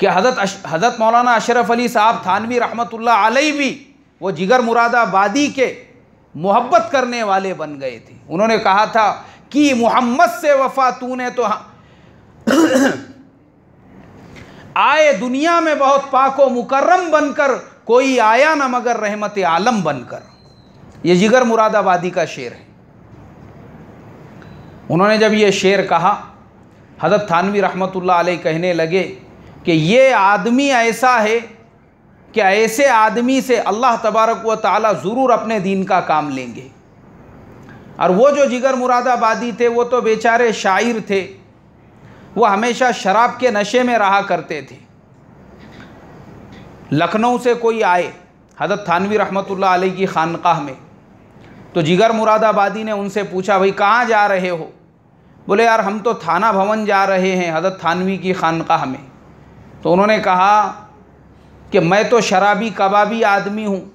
कि हज़रत मौलाना अशरफ अली साहब थानवी रहमतुल्लाह अलैह भी वो जिगर मुरादाबादी के मोहब्बत करने वाले बन गए थे। उन्होंने कहा था कि मोहम्मद से वफ़ा तूने तो आए दुनिया में बहुत पाको मुकर्रम बनकर, कोई आया न मगर रहमत आलम बनकर। ये जिगर मुरादाबादी का शेर है। उन्होंने जब ये शेर कहा, हज़रत थानवी रहमतुल्लाह अलैह कहने लगे कि ये आदमी ऐसा है कि ऐसे आदमी से अल्लाह तबारक व ताला ज़रूर अपने दीन का काम लेंगे। और वो जो जिगर मुरादाबादी थे वो तो बेचारे शायर थे, वो हमेशा शराब के नशे में रहा करते थे। लखनऊ से कोई आए हज़रत थानवी रहमतुल्लाह अलैह की खानकाह में, तो जिगर मुरादाबादी ने उनसे पूछा भाई कहाँ जा रहे हो? बोले यार हम तो थाना भवन जा रहे हैं हज़रत थानवी की खानकाह में। तो उन्होंने कहा कि मैं तो शराबी कबाबी आदमी हूँ,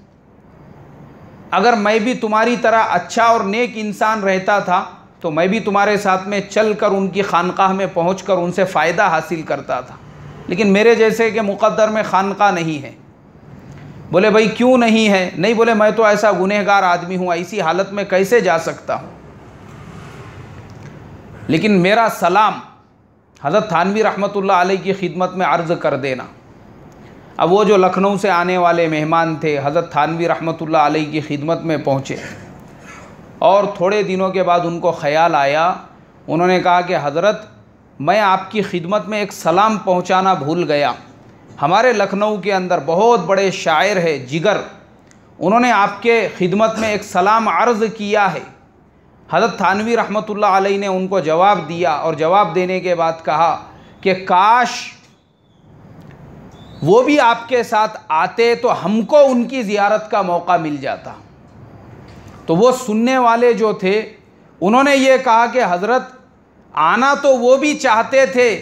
अगर मैं भी तुम्हारी तरह अच्छा और नेक इंसान रहता था तो मैं भी तुम्हारे साथ में चल कर उनकी खानकाह में पहुँच कर उनसे फ़ायदा हासिल करता था, लेकिन मेरे जैसे के मुक़द्दर में खानकाह नहीं है। बोले भाई क्यों नहीं है? नहीं, बोले मैं तो ऐसा गुनहगार आदमी हूँ, ऐसी हालत में कैसे जा सकता हूँ। लेकिन मेरा सलाम हज़रत थानवी रहमतुल्लाह अलैह की खिदमत में अर्ज़ कर देना। अब वो जो लखनऊ से आने वाले मेहमान थे हज़रत थानवी रहमतुल्लाह अलैह की खिदमत में पहुँचे और थोड़े दिनों के बाद उनको ख़याल आया, उन्होंने कहा कि हज़रत मैं आपकी खिदमत में एक सलाम पहुँचाना भूल गया। हमारे लखनऊ के अंदर बहुत बड़े शायर है जिगर, उन्होंने आपके खिदमत में एक सलाम अर्ज़ किया है। हज़रत थानवी रहमतुल्लाह अलैह ने उनको जवाब दिया और जवाब देने के बाद कहा कि काश वो भी आपके साथ आते तो हमको उनकी ज़ियारत का मौका मिल जाता। तो वो सुनने वाले जो थे उन्होंने ये कहा कि हज़रत आना तो वो भी चाहते थे,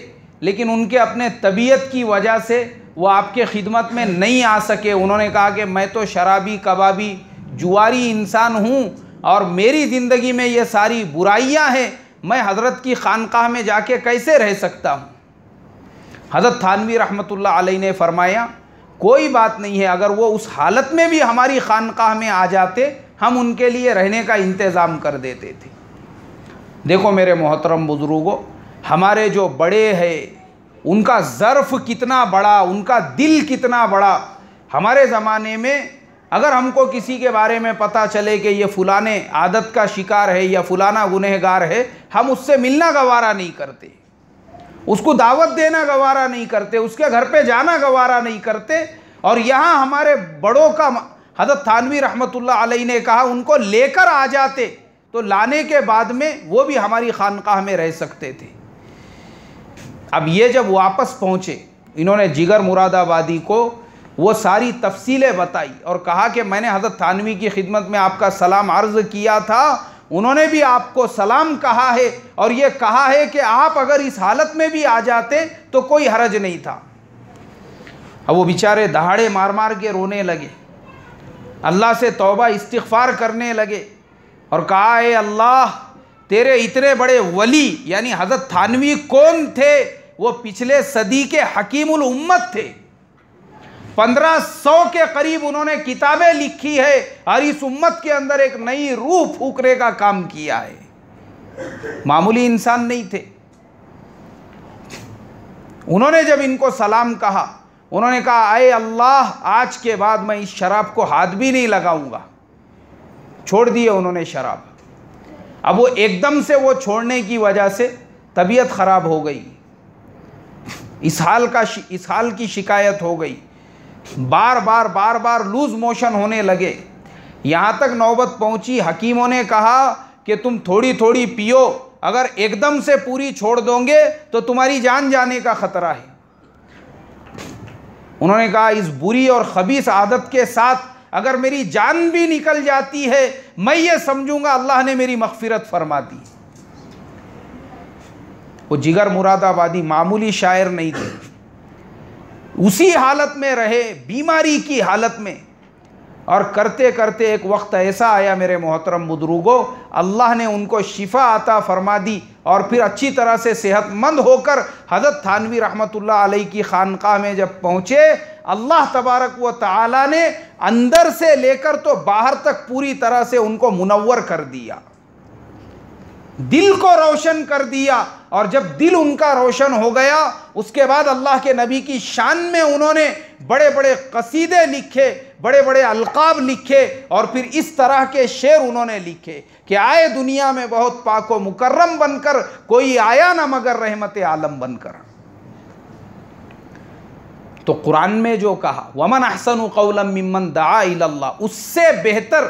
लेकिन उनके अपने तबीयत की वजह से वो आपके खिदमत में नहीं आ सके। उन्होंने कहा कि मैं तो शराबी कबाबी जुआरी इंसान हूँ और मेरी ज़िंदगी में ये सारी बुराइयाँ हैं, मैं हज़रत की खानकाह में जाके कैसे रह सकता हूँ। हज़रत थानवी रहमतुल्लाह अलैह ने फरमाया कोई बात नहीं है, अगर वो उस हालत में भी हमारी खानकाह में आ जाते हम उनके लिए रहने का इंतज़ाम कर देते थे। देखो मेरे मोहतरम बुज़ुर्गों, हमारे जो बड़े हैं उनका ज़र्फ़ कितना बड़ा, उनका दिल कितना बड़ा। हमारे ज़माने में अगर हमको किसी के बारे में पता चले कि ये फ़लाने आदत का शिकार है या फ़लाना गुनहगार है, हम उससे मिलना गवारा नहीं करते, उसको दावत देना गवारा नहीं करते, उसके घर पे जाना गवारा नहीं करते। और यहाँ हमारे बड़ों का हज़रत थानवी रहमतुल्लाह अलैह ने कहा उनको लेकर आ जाते तो लाने के बाद में वो भी हमारी खानकाह में रह सकते थे। अब ये जब वापस पहुँचे, इन्होंने जिगर मुरादाबादी को वो सारी तफसीलें बताई और कहा कि मैंने हज़रत थानवी की खिदमत में आपका सलाम अर्ज़ किया था, उन्होंने भी आपको सलाम कहा है और ये कहा है कि आप अगर इस हालत में भी आ जाते तो कोई हरज नहीं था। अब वो बेचारे दहाड़े मार मार के रोने लगे, अल्लाह से तौबा इस्तिग़फ़ार करने लगे और कहा है अल्लाह तेरे इतने बड़े वली यानी हज़रत थानवी कौन थे? वो पिछले सदी के हकीमुल उम्मत थे, 1500 के करीब उन्होंने किताबें लिखी है और इस उम्मत के अंदर एक नई रूह फूकने का काम किया है। मामूली इंसान नहीं थे। उन्होंने जब इनको सलाम कहा, उन्होंने कहा आए अल्लाह आज के बाद मैं इस शराब को हाथ भी नहीं लगाऊंगा। छोड़ दिए उन्होंने शराब। अब वो एकदम से वो छोड़ने की वजह से तबीयत ख़राब हो गई, इस हाल की शिकायत हो गई, बार बार लूज़ मोशन होने लगे। यहाँ तक नौबत पहुँची हकीमों ने कहा कि तुम थोड़ी थोड़ी पियो, अगर एकदम से पूरी छोड़ दोगे तो तुम्हारी जान जाने का ख़तरा है। उन्होंने कहा इस बुरी और ख़बीस आदत के साथ अगर मेरी जान भी निकल जाती है मैं ये समझूंगा अल्लाह ने मेरी मग़फ़िरत फरमा दी। वो जिगर मुरादाबादी मामूली शायर नहीं थे, उसी हालत में रहे, बीमारी की हालत में, और करते करते एक वक्त ऐसा आया मेरे मोहतरम बुजुर्गों, अल्लाह ने उनको शिफा अता फरमा दी और फिर अच्छी तरह से सेहतमंद होकर हज़रत थानवी रहमतुल्लाह अलैह की खानकाह में जब पहुँचे, अल्लाह तबारक व तआला ने अंदर से लेकर तो बाहर तक पूरी तरह से उनको मुनव्वर कर दिया, दिल को रोशन कर दिया। और जब दिल उनका रोशन हो गया उसके बाद अल्लाह के नबी की शान में उन्होंने बड़े बड़े कसीदे लिखे, बड़े बड़े अलकाब लिखे और फिर इस तरह के शेर उन्होंने लिखे कि आए दुनिया में बहुत पाको मुकर्रम बनकर, कोई आया ना मगर रहमत आलम बनकर। तो कुरान में जो कहा वमन अहसनु कौलन मिम्मन दआ इलल्लाह, उससे बेहतर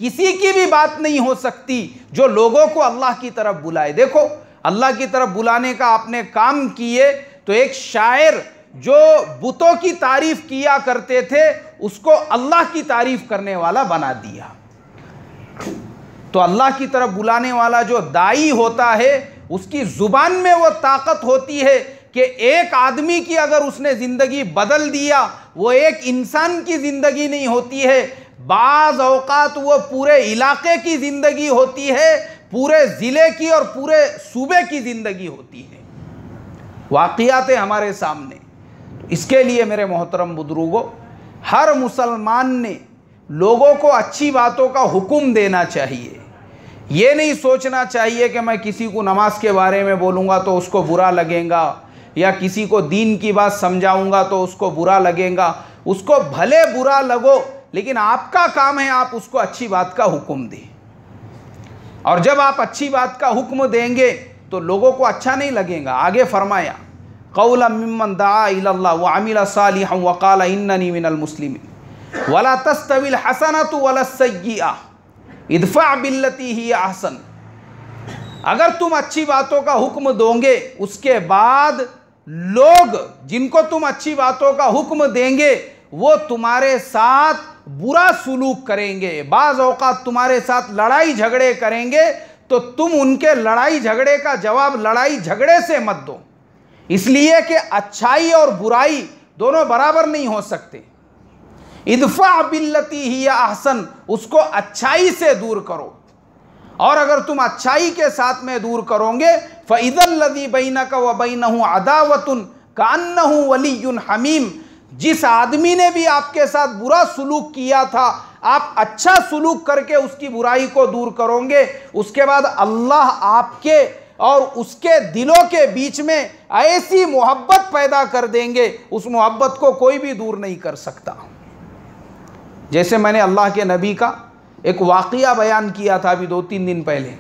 किसी की भी बात नहीं हो सकती जो लोगों को अल्लाह की तरफ बुलाए। देखो अल्लाह की तरफ बुलाने का आपने काम किए तो एक शायर जो बुतों की तारीफ किया करते थे उसको अल्लाह की तारीफ करने वाला बना दिया। तो अल्लाह की तरफ बुलाने वाला जो दाई होता है उसकी ज़ुबान में वो ताकत होती है कि एक आदमी की अगर उसने ज़िंदगी बदल दिया, वो एक इंसान की ज़िंदगी नहीं होती है, बाज़ औक़ात वो पूरे इलाके की ज़िंदगी होती है, पूरे ज़िले की और पूरे सूबे की ज़िंदगी होती है। वाक़ियात है हमारे सामने। इसके लिए मेरे मोहतरम बुजुर्गों, हर मुसलमान ने लोगों को अच्छी बातों का हुक्म देना चाहिए। ये नहीं सोचना चाहिए कि मैं किसी को नमाज के बारे में बोलूँगा तो उसको बुरा लगेगा या किसी को दीन की बात समझाऊँगा तो उसको बुरा लगेगा। उसको भले बुरा लगो, लेकिन आपका काम है आप उसको अच्छी बात का हुक्म दें। और जब आप अच्छी बात का हुक्म देंगे तो लोगों को अच्छा नहीं लगेगा। आगे फरमाया, क़ौलन मिम्मन दआ इलल्लाह व अमिल सालिहन व क़ाल इन्ननी मिनल मुस्लिमीन वला तस्तविल हसनतु वला सय्यिआ इदफ़ा बिल्लती ही अहसन। अगर तुम अच्छी बातों का हुक्म दोगे, उसके बाद लोग जिनको तुम अच्छी बातों का हुक्म देंगे वो तुम्हारे साथ बुरा सुलूक करेंगे, बाज़ औक़ात तुम्हारे साथ लड़ाई झगड़े करेंगे, तो तुम उनके लड़ाई झगड़े का जवाब लड़ाई झगड़े से मत दो। इसलिए कि अच्छाई और बुराई दोनों बराबर नहीं हो सकते। इदफ़ा बिल्लती ही अहसन, उसको अच्छाई से दूर करो। और अगर तुम अच्छाई के साथ में दूर करोगे, फ़इज़ल्लज़ी बैनका व बैनहु अदावतुन कान्नहु वलियुन हमीम, जिस आदमी ने भी आपके साथ बुरा सुलूक किया था, आप अच्छा सुलूक करके उसकी बुराई को दूर करोगे, उसके बाद अल्लाह आपके और उसके दिलों के बीच में ऐसी मोहब्बत पैदा कर देंगे, उस मोहब्बत को कोई भी दूर नहीं कर सकता। जैसे मैंने अल्लाह के नबी का एक वाक़िया बयान किया था अभी 2-3 दिन पहले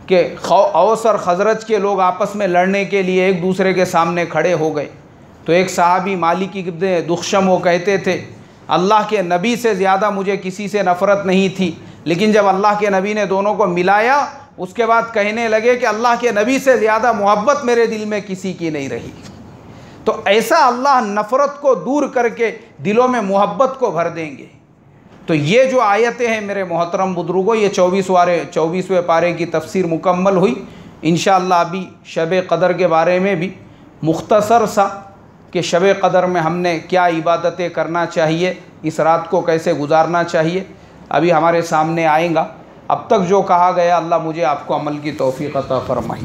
कि औस और खजरज के लोग आपस में लड़ने के लिए एक दूसरे के सामने खड़े हो गए। तो एक सहाबी मालिक इब्न दुख्शम वो कहते थे, अल्लाह के नबी से ज़्यादा मुझे किसी से नफ़रत नहीं थी, लेकिन जब अल्लाह के नबी ने दोनों को मिलाया उसके बाद कहने लगे कि अल्लाह के नबी से ज़्यादा मोहब्बत मेरे दिल में किसी की नहीं रही। तो ऐसा अल्लाह नफ़रत को दूर करके दिलों में मोहब्बत को भर देंगे। तो ये जो आयतें हैं मेरे मोहतरम बुजुर्गों, ये 24वें पारे की तफसीर मुकम्मल हुई। इंशाअल्लाह अभी शब क़दर के बारे में भी मुख्तसर सा कि शब क़दर में हमने क्या इबादतें करना चाहिए, इस रात को कैसे गुजारना चाहिए, अभी हमारे सामने आएगा। अब तक जो कहा गया अल्लाह मुझे आपको अमल की तौफ़ीक़ अता फ़रमाए।